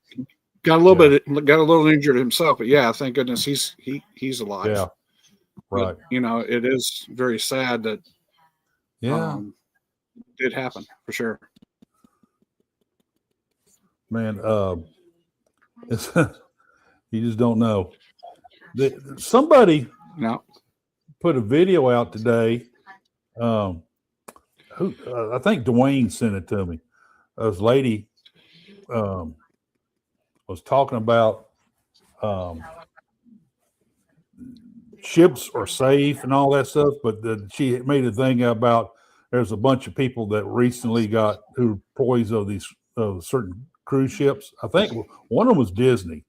B: got a little injured himself, but thank goodness he's alive.
A: Right.
B: But, it is very sad that
A: Yeah.
B: it did happen for sure.
A: Man, it's, you just don't know. Somebody
B: No.
A: put a video out today. Who I think Dwayne sent it to me. This lady was talking about ships are safe and all that stuff, but she made a thing about there's a bunch of people that recently got who were employees of these certain cruise ships. I think one of them was Disney,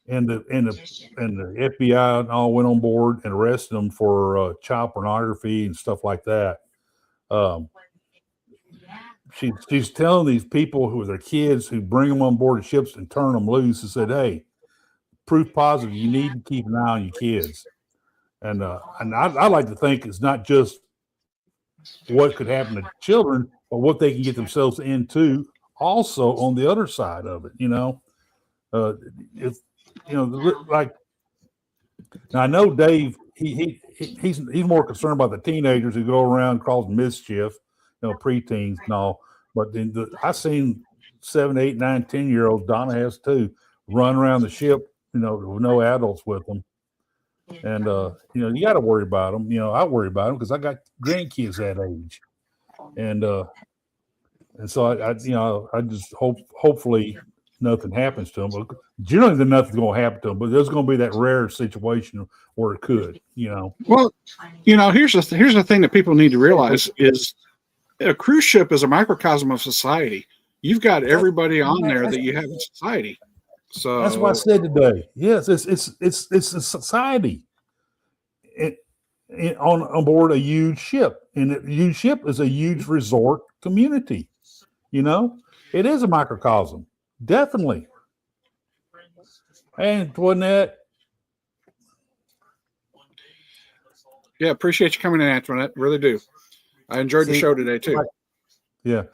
A: and the FBI and all went on board and arrested them for child pornography and stuff like that. She's telling these people who are their kids who bring them on board the ships and turn them loose and said, "Hey, proof positive, you need to keep an eye on your kids." And I like to think it's not just what could happen to children, but what they can get themselves into also on the other side of it. Like now I know Dave, he's more concerned about the teenagers who go around causing mischief, preteens and all. But I've seen 7, 8, 9, 10-year-olds, Donna has too, run around the ship, with no adults with them. And, you got to worry about them. I worry about them because I got grandkids that age. And so I just hopefully nothing happens to them. But generally, nothing's going to happen to them, but there's going to be that rare situation where it could,
B: Well, here's the thing that people need to realize is a cruise ship is a microcosm of society. You've got everybody on there that you have in society. So
A: that's what I said today. Yes, it's a society on board a huge ship, and a huge ship is a huge resort community. It is a microcosm, definitely. And wasn't that?
B: Yeah, appreciate you coming in, Antoinette. Really do. I enjoyed the show today too.
A: Yeah,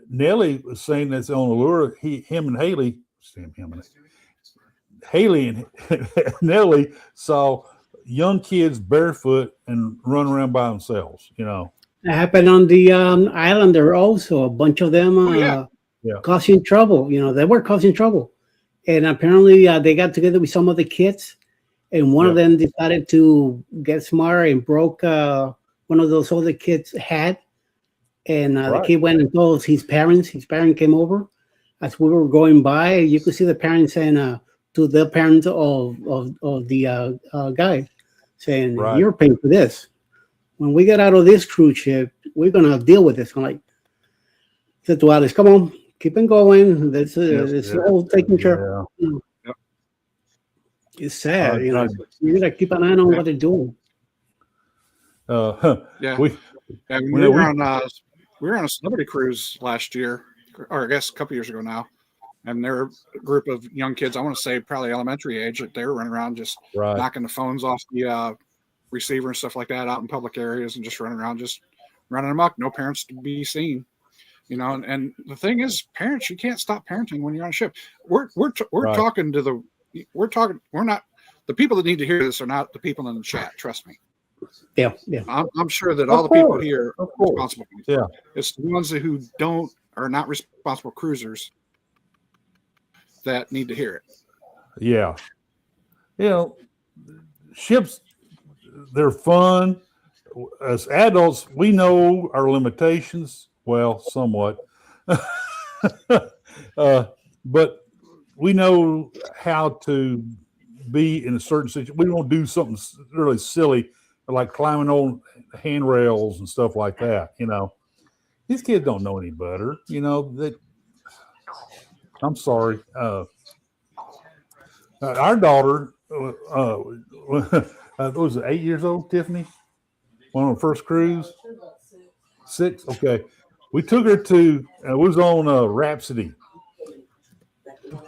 A: Nelly was saying that's on Allure. Him and Haley. Haley and Nelly saw young kids barefoot and run around by themselves.
C: It happened on the island. There were also a bunch of them causing trouble. They were causing trouble, and apparently they got together with some of the kids, and one of them decided to get smart and broke one of those other kids' hat, and the kid went and told his parents. His parent came over. As we were going by, you could see the parents saying to the parents of the guy, saying, "You're paying for this. When we get out of this cruise ship, we're gonna deal with this." I'm like, said to Alice, "Come on, keep on going. This is all taken care of." It's sad, you gotta keep an eye on what they're doing.
B: We were on a celebrity cruise last year, or I guess a couple years ago now, and there were a group of young kids. I want to say probably elementary age. That they were running around just knocking the phones off the receiver and stuff like that out in public areas, and just running around, just running amok. No parents to be seen, And the thing is, parents, you can't stop parenting when you're on a ship. We're talking to we're not the people that need to hear this are not the people in the chat. Trust me.
C: Yeah.
B: I'm sure that all the people here are responsible. Yeah, it's the ones who are not responsible cruisers that need to hear it.
A: Yeah, ships, they're fun. As adults, we know our limitations. Well, somewhat, but we know how to be in a certain situation. We don't do something really silly like climbing on handrails and stuff like that. These kids don't know any better. I'm sorry. Our daughter was 8 years old, Tiffany, on her first cruise. 6. Okay. We took her to, we was on Rhapsody,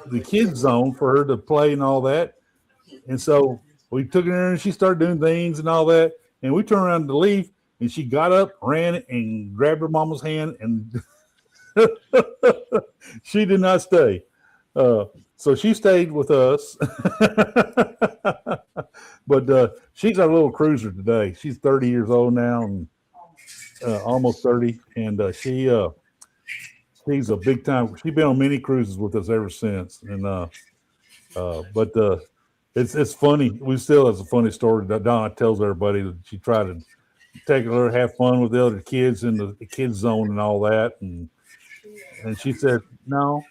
A: the kids zone, for her to play and all that. And so we took her in and she started doing things and all that. And we turned around to leave, and she got up, ran, and grabbed her mama's hand, and she did not stay. So she stayed with us. But she's our little cruiser today. She's 30 years old now, and almost 30, and she's a big time. She's been on many cruises with us ever since, and but it's funny. We still has a funny story that Donna tells everybody that she tried to take her to have fun with the other kids in the kids zone and all that, and she said no.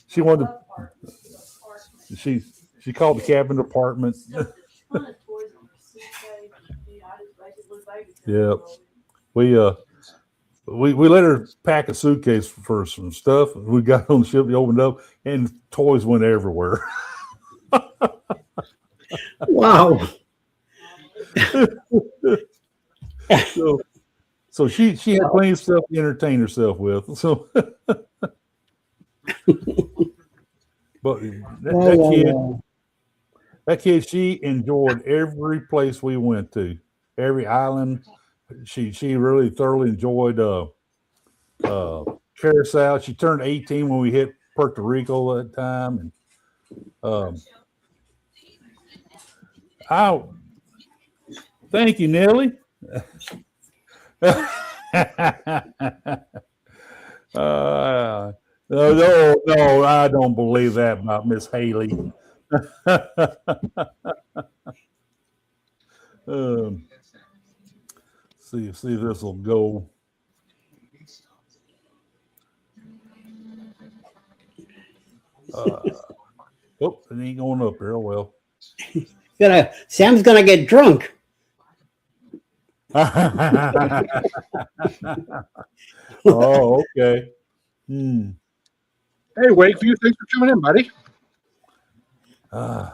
A: She wanted to, she called the cabin department. Yeah, we let her pack a suitcase for some stuff. We got on the ship, we opened up, and toys went everywhere.
C: Wow.
A: So she had plenty of stuff to entertain herself with. So, but that kid, she enjoyed every place we went to, every island. She really thoroughly enjoyed Carousel. She turned 18 when we hit Puerto Rico that time, and thank you, Nellie. No, I don't believe that about Miss Haley. See if this will go. Oh, it ain't going up there. Well,
C: Sam's gonna get drunk.
A: Oh, okay.
B: Hey, Wakeview, thanks for coming in, buddy.
A: I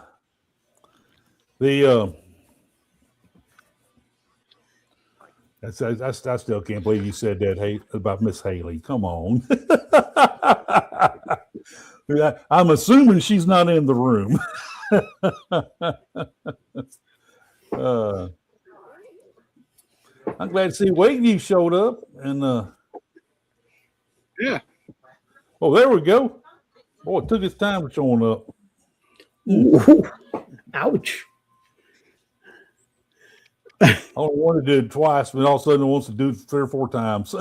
A: still can't believe you said that about Miss Haley. Come on. I'm assuming she's not in the room. I'm glad to see Wakeview showed up, and
B: yeah.
A: Oh, there we go. Boy, it took its time showing up.
C: Ooh, ouch.
A: I only wanted to do it twice, but all of a sudden it wants to do it 3 or 4 times.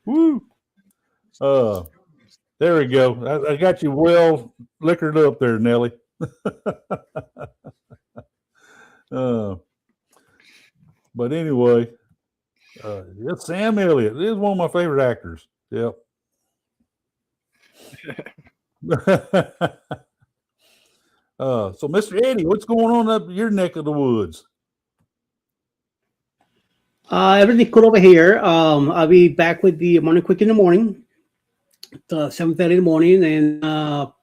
A: Woo. There we go. I got you well liquored up there, Nellie. But anyway, it's Sam Elliott. He is one of my favorite actors. Yep. So, Mr. Eddie, what's going on up your neck of the woods?
C: Everything cool over here. I'll be back with the morning quick in the morning, 7:30 in the morning, and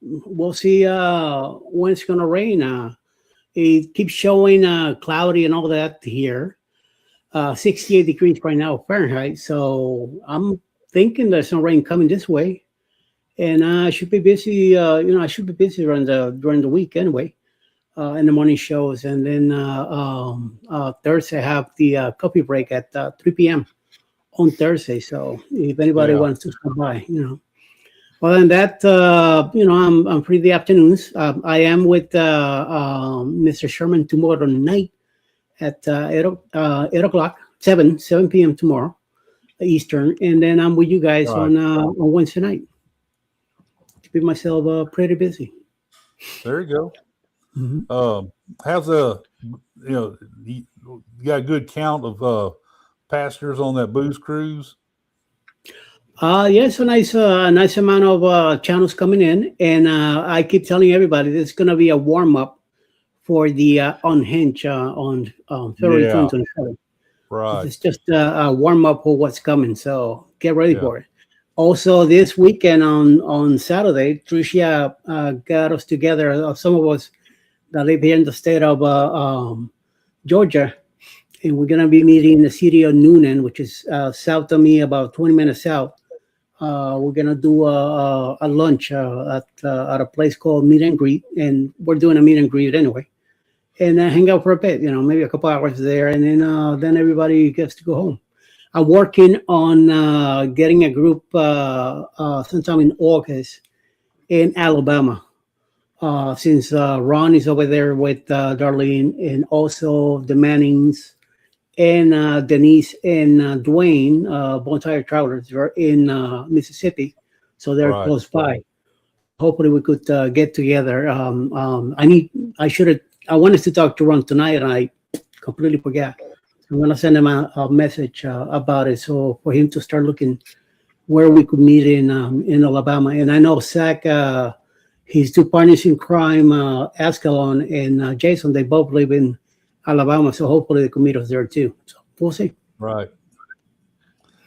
C: we'll see when it's gonna rain. It keeps showing cloudy and all that here. 68 degrees right now Fahrenheit. So I'm thinking there's some rain coming this way, and I should be busy. I should be busy during the week anyway, in the morning shows, and then Thursday I have the coffee break at 3 p.m. on Thursday. So if anybody wants to come by, Other than that, I'm free the afternoons. I am with Mr. Sherman tomorrow night at 8 o'clock, 7 p.m. tomorrow, Eastern, and then I'm with you guys on Wednesday night. Keep myself pretty busy.
A: There you go.
C: Mm-hmm.
A: How's you got a good count of passengers on that booze cruise?
C: Yes, a nice amount of channels coming in, and I keep telling everybody this is going to be a warm up for the Unhinged on February 27th.
A: Right.
C: It's just a warm up for what's coming, so get ready for it. Also, this weekend on Saturday, Tricia got us together, some of us that live here in the state of Georgia, and we're going to be meeting in the city of Noonan, which is south of me, about 20 minutes south. We're going to do a lunch at a place called Meet and Greet, and we're doing a meet and greet anyway. And hang out for a bit, maybe a couple hours there, and then everybody gets to go home. I'm working on getting a group sometime in August in Alabama. Since Ron is over there with Darlene and also the Mannings and Denise and Dwayne, Bonfire Travelers, are in Mississippi, so they're
A: Right.
C: close by. Hopefully, we could get together. I wanted to talk to Ron tonight, and I completely forgot. I'm gonna send him a message about it, so for him to start looking where we could meet in Alabama. And I know Zach, his two partners in crime, Ascalon and Jason, they both live in Alabama, so hopefully they could meet us there too. So we'll see.
A: Right.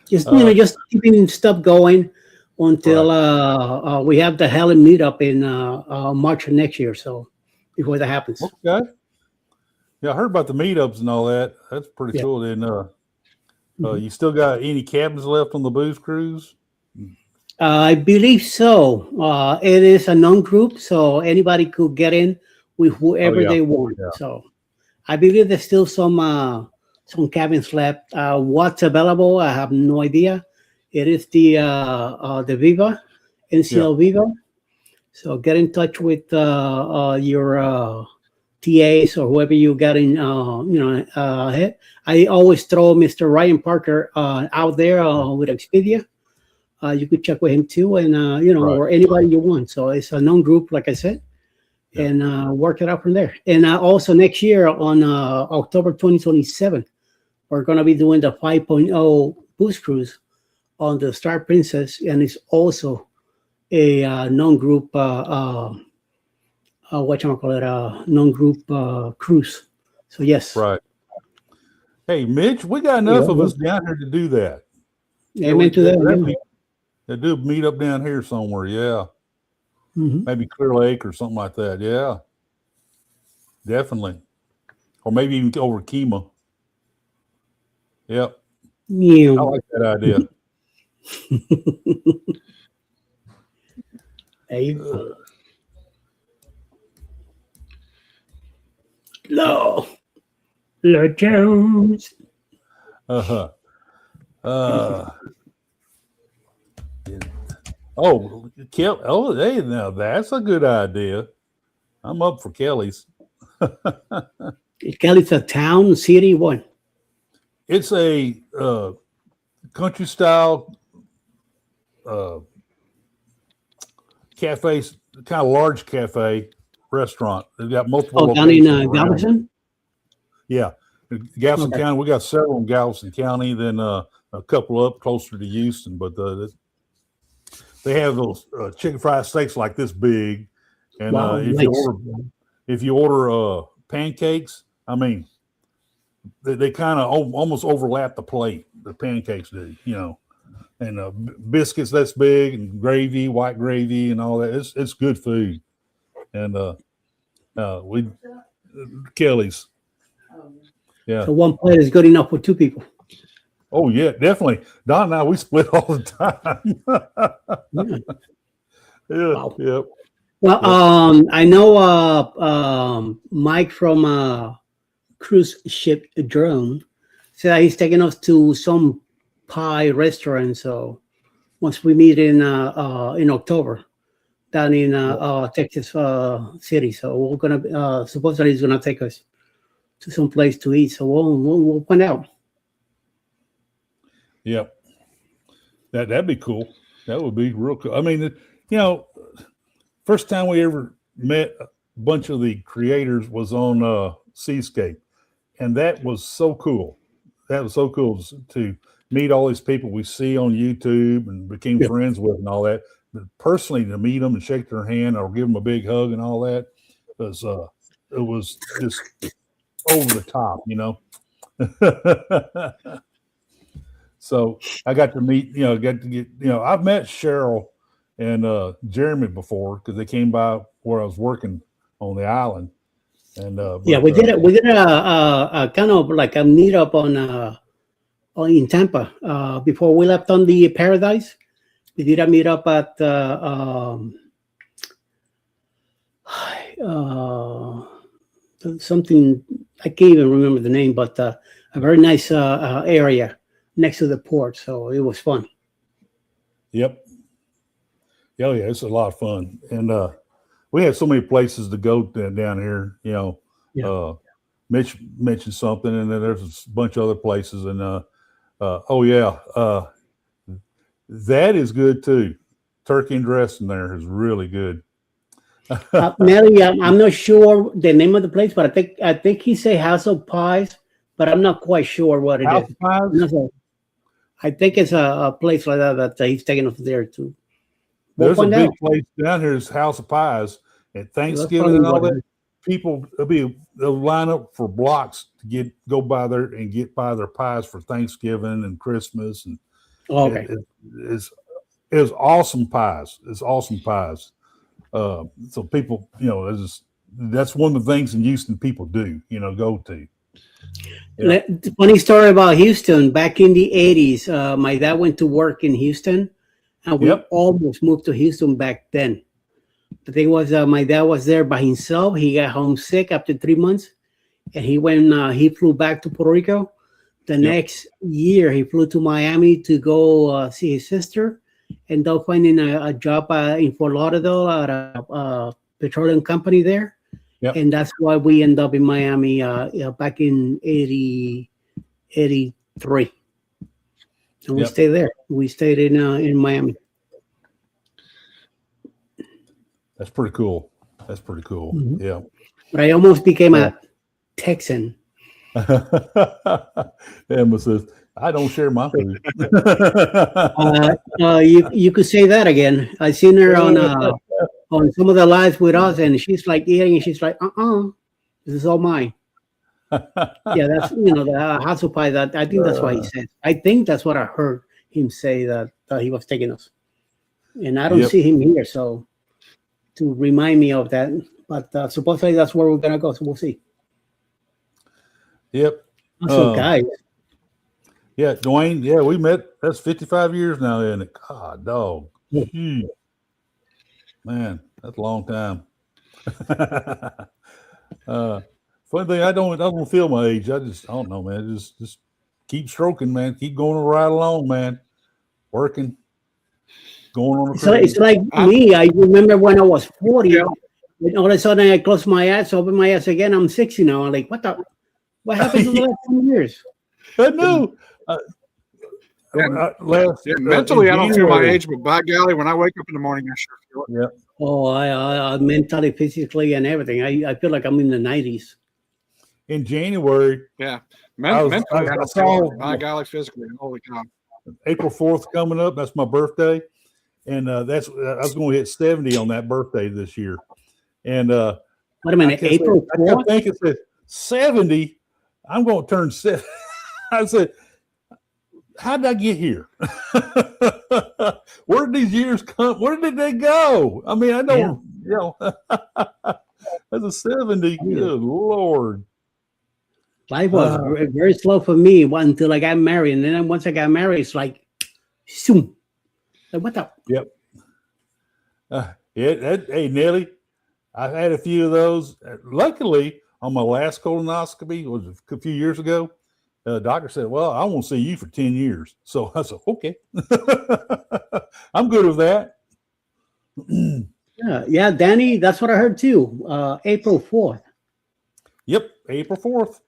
C: Just just keeping stuff going until we have the Helen meetup in March of next year. So before that happens.
A: Okay. Yeah, I heard about the meetups and all that. That's pretty
C: Yeah.
A: cool. Then, you still got any cabins left on the booze cruise?
C: I believe so. It is a non-group, so anybody could get in with whoever they want.
A: Yeah.
C: So I believe there's still some cabins left. What's available? I have no idea. It is the Viva, NCL Viva. So get in touch with your TAs or whoever you got in. I always throw Mr. Ryan Parker out there with Expedia. You could check with him too, and or anybody you want. So it's a known group, like I said, and work it out from there. And also next year on October 2027, we're going to be doing the 5.0 boost cruise on the Star Princess, and it's also a non-group non-group cruise. So yes.
A: Right. Hey, Mitch, we got enough of us down here to do that.
C: Amen to that.
A: They do meet up down here somewhere, yeah.
C: Mm-hmm.
A: Maybe Clear Lake or something like that, yeah. Definitely. Or maybe even over Kima. Yep.
C: Yeah.
A: I like that idea.
C: There you go. Lord Jones.
A: Uh-huh. Oh, hey, now that's a good idea. I'm up for Kelly's.
C: Kelly's a town, city, what?
A: It's a country style cafe, kind of large cafe restaurant. They've got multiple.
C: Oh, down in Galveston?
A: Yeah, Galveston County. We got several in Galveston County. Then a couple up closer to Houston, but they have those chicken fried steaks like this big, and
C: wow,
A: if you order pancakes, I mean, they kind of almost overlap the plate. The pancakes do, and biscuits that's big, and gravy, white gravy, and all that. It's good food, and we Kelly's. Yeah.
C: So one plate is good enough for two people.
A: Oh yeah, definitely. Don and I, we split all the time. Yeah.
C: Wow.
A: Yep.
C: Well, I know Mike from cruise ship Drone said he's taking us to some pie restaurant. So once we meet in October down in Texas City, so we're gonna supposedly he's gonna take us to some place to eat. So we'll find out.
A: Yep. That'd be cool. That would be real cool. I mean, first time we ever met a bunch of the creators was on Seascape, and that was so cool. That was so cool to meet all these people we see on YouTube and became friends with and all that. But personally, to meet them and shake their hand or give them a big hug and all that it was just over the top, So I got to meet, I've met Cheryl and Jeremy before because they came by where I was working on the island. And
C: we did it. We did a kind of like a meetup on in Tampa before we left on the Paradise. We did a meetup at something I can't even remember the name, but a very nice area next to the port, so it was fun.
A: Yep. Oh yeah, it's a lot of fun, and we have so many places to go down here. Mitch mentioned something, and then there's a bunch of other places, and that is good too. Turkey and dressing there is really good.
C: Nelly, I'm not sure the name of the place, but I think he said House of Pies, but I'm not quite sure what it
A: House
C: is.
A: Pies?
C: I think it's a place like that he's taking us there too.
A: There's a big place down here. Is House of Pies at Thanksgiving and all that. People they'll line up for blocks to go by there and get by their pies for Thanksgiving and Christmas, and it's awesome pies. It's awesome pies. So people, that's one of the things in Houston people do, go to.
C: Yeah. Funny story about Houston. Back in the 80s, my dad went to work in Houston, and we almost moved to Houston back then. The thing was, my dad was there by himself. He got homesick after 3 months, and he flew back to Puerto Rico. The next year, he flew to Miami to go see his sister, and they're finding a job in Fort Lauderdale at a petroleum company there. Yep. And that's why we end up in Miami back in 83. And we stayed there. We stayed in Miami.
A: That's pretty cool. Mm-hmm. Yeah.
C: But I almost became a Texan.
A: Emma says, I don't share my food.
C: You could say that again. I seen her on some of the lives with us, and she's like eating, and she's like, this is all mine. Yeah, that's the house of pie. That I think that's what he said. I think that's what I heard him say that he was taking us, and I don't see him here, so to remind me of that. But supposedly that's where we're gonna go, so we'll see.
A: Yep.
C: So guys.
A: Yeah, Dwayne. Yeah, we met. That's 55 years now, isn't it? God, dog. Man, that's a long time. Funny thing, I don't feel my age. I don't know, man. Just keep stroking, man. Keep going right along, man. Working, going on.
C: It's like me. I remember when I was 40, and all of a sudden I close my eyes, open my eyes again. I'm 60 now. I'm like, what happened to the last 10 years?
A: I know.
B: Mentally, I don't feel my age, but by golly, when I wake up in the morning, I sure feel it.
A: Yeah.
C: Oh, I mentally, physically, and everything. I feel like I'm in the 90s.
A: In January.
B: Yeah. Mentally, I saw by golly, physically. Holy cow.
A: April 4th coming up. That's my birthday. And I was going to hit 70 on that birthday this year. And
C: wait a minute, April 4th?
A: I think it said 70. I'm going to turn 70. I said, how did I get here? Where did these years come? Where did they go? I mean, I know, as a 70, good Lord.
C: Life was very slow for me until I got married. And then once I got married, it's like, zoom. Like, what the?
A: Yep. Hey, Nelly, I've had a few of those. Luckily, on my last colonoscopy, it was a few years ago, the doctor said, well, I won't see you for 10 years. So I said, okay. I'm good with that.
C: Yeah, Danny, that's what I heard too. April 4th.
A: Yep, April 4th.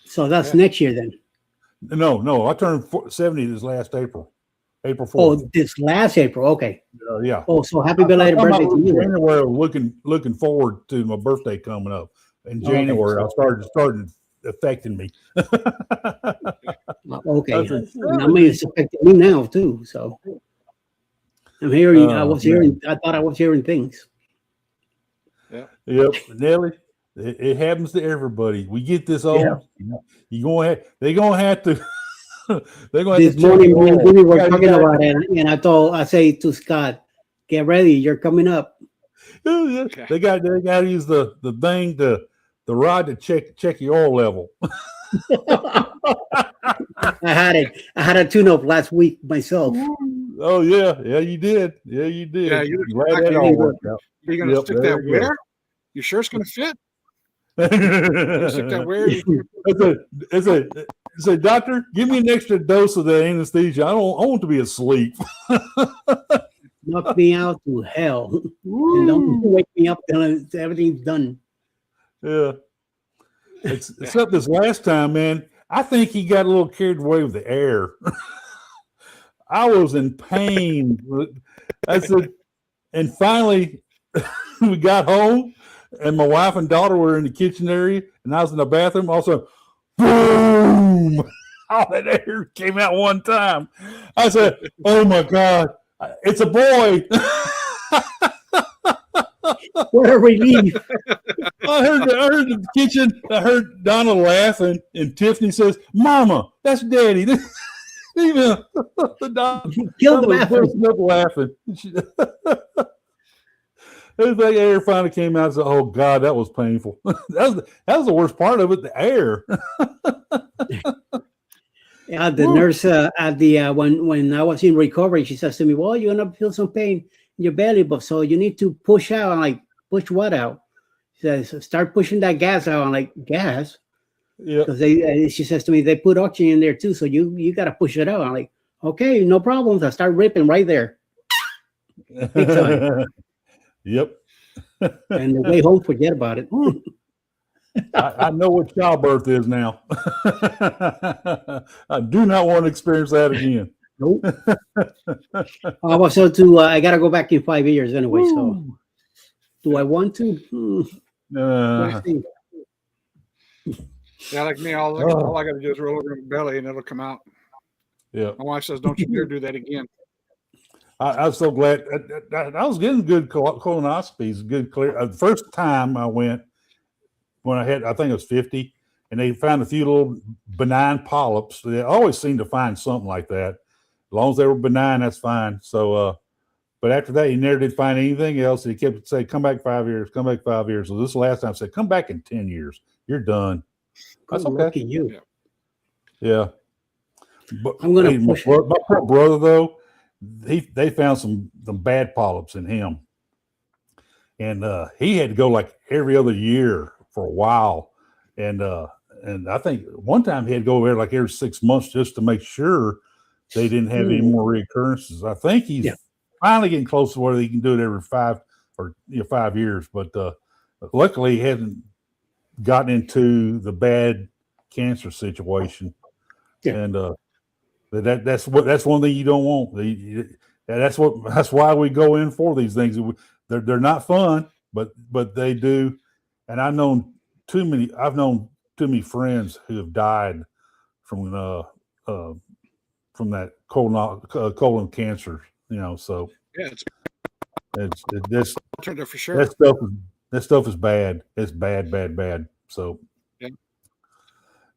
C: So that's next year then.
A: No, I turned 70 this last April. April 4th.
C: Oh, this last April. Okay.
A: Yeah.
C: Oh, so happy belated birthday to you.
A: January, looking forward to my birthday coming up. In January, I started affecting me.
C: Okay. I mean, it's affecting me now too. So I'm hearing. I thought I was hearing things.
A: Yeah. Yep, Nelly. It happens to everybody. We get this old. Yeah. They're gonna have to. They're going
C: this morning we were talking about it, and I say to Scott, "Get ready, you're coming up."
A: Okay. They got to use the thing the rod to check your oil level.
C: I had a tune-up last week myself.
A: Oh yeah, you did. Yeah, you did.
B: Yeah,
A: glad that all worked out.
B: You're gonna stick that where? You sure it's gonna fit? You stick that where?
A: I said, doctor, give me an extra dose of the anesthesia. I want to be asleep.
C: Knock me out to hell. And don't wake me up till everything's done.
A: Yeah. Except this last time, man, I think he got a little carried away with the air. I was in pain. I said, and finally we got home, and my wife and daughter were in the kitchen area, and I was in the bathroom. Also, boom! All that air came out one time. I said, "Oh my God, it's a boy!"
C: What a relief!
A: I heard the kitchen. I heard Donna laughing, and Tiffany says, "Mama, that's Daddy." Even the dog
C: Killed the
A: was
C: bathroom.
A: bursting up laughing. It was like air finally came out and said, "Oh God, that was painful." that was the worst part of it, the air.
C: Yeah, the nurse at the when I was in recovery, she says to me, "Well, you're gonna feel some pain in your belly, but so you need to push out." I'm like, "Push what out?" She says, "Start pushing that gas out." I'm like, "Gas?"
A: Yeah.
C: Because she says to me, "They put oxygen in there too, so you got to push it out." I'm like, "Okay, no problems." I start ripping right there. Big time.
A: Yep.
C: And the way home, forget about it.
A: I know what childbirth is now. I do not want to experience that again.
C: Nope. Also, I got to go back in 5 years anyway. So, do I want to? Let's see.
B: Yeah, like me, all I got to do is roll over in my belly and it'll come out.
A: Yeah.
B: My wife says, "Don't you dare do that again."
A: I was so glad. I was getting good colonoscopies, good clear. The first time I went, when I think it was 50, and they found a few little benign polyps. They always seem to find something like that. As long as they were benign, that's fine. So, but after that, he never did find anything else. He kept saying, "Come back 5 years, come back 5 years." So this last time I said, "Come back in 10 years. You're done." That's okay.
C: Lucky you.
A: Yeah. But
C: I'm gonna
A: my poor brother though, they found some bad polyps in him, and he had to go like every other year for a while, and I think one time he had to go there like every 6 months just to make sure they didn't have any more reoccurrences. I think he's finally getting close to where he can do it every 5 years, but luckily he hasn't gotten into the bad cancer situation, and that's one thing you don't want. That's why we go in for these things. They're not fun, but they do. And I've known too many friends who have died from that colon cancer. So it's
B: Turned out for sure.
A: that stuff is bad. It's bad. So,
B: Yeah.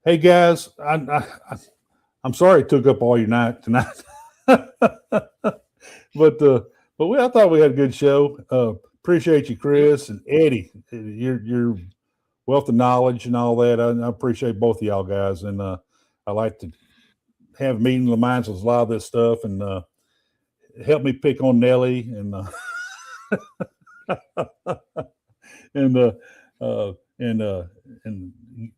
A: Hey guys, I'm sorry it took up all your night tonight, but I thought we had a good show. Appreciate you, Chris and Eddie. Your wealth of knowledge and all that. I appreciate both of y'all guys, and I like to have a meeting of the minds with a lot of this stuff, and help me pick on Nelly and and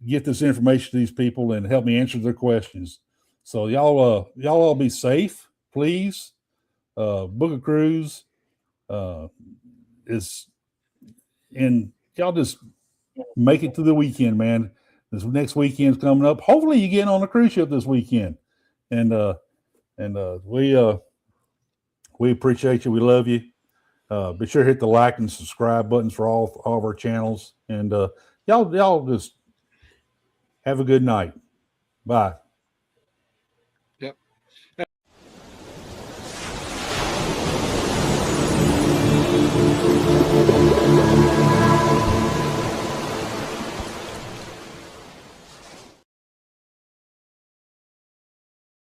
A: get this information to these people and help me answer their questions. So y'all all be safe, please. Book a cruise is in. Y'all just make it to the weekend, man. This next weekend's coming up. Hopefully you get on a cruise ship this weekend, and we appreciate you. We love you. Be sure to hit the like and subscribe buttons for all of our channels, and y'all just have a good night. Bye.
B: Yep.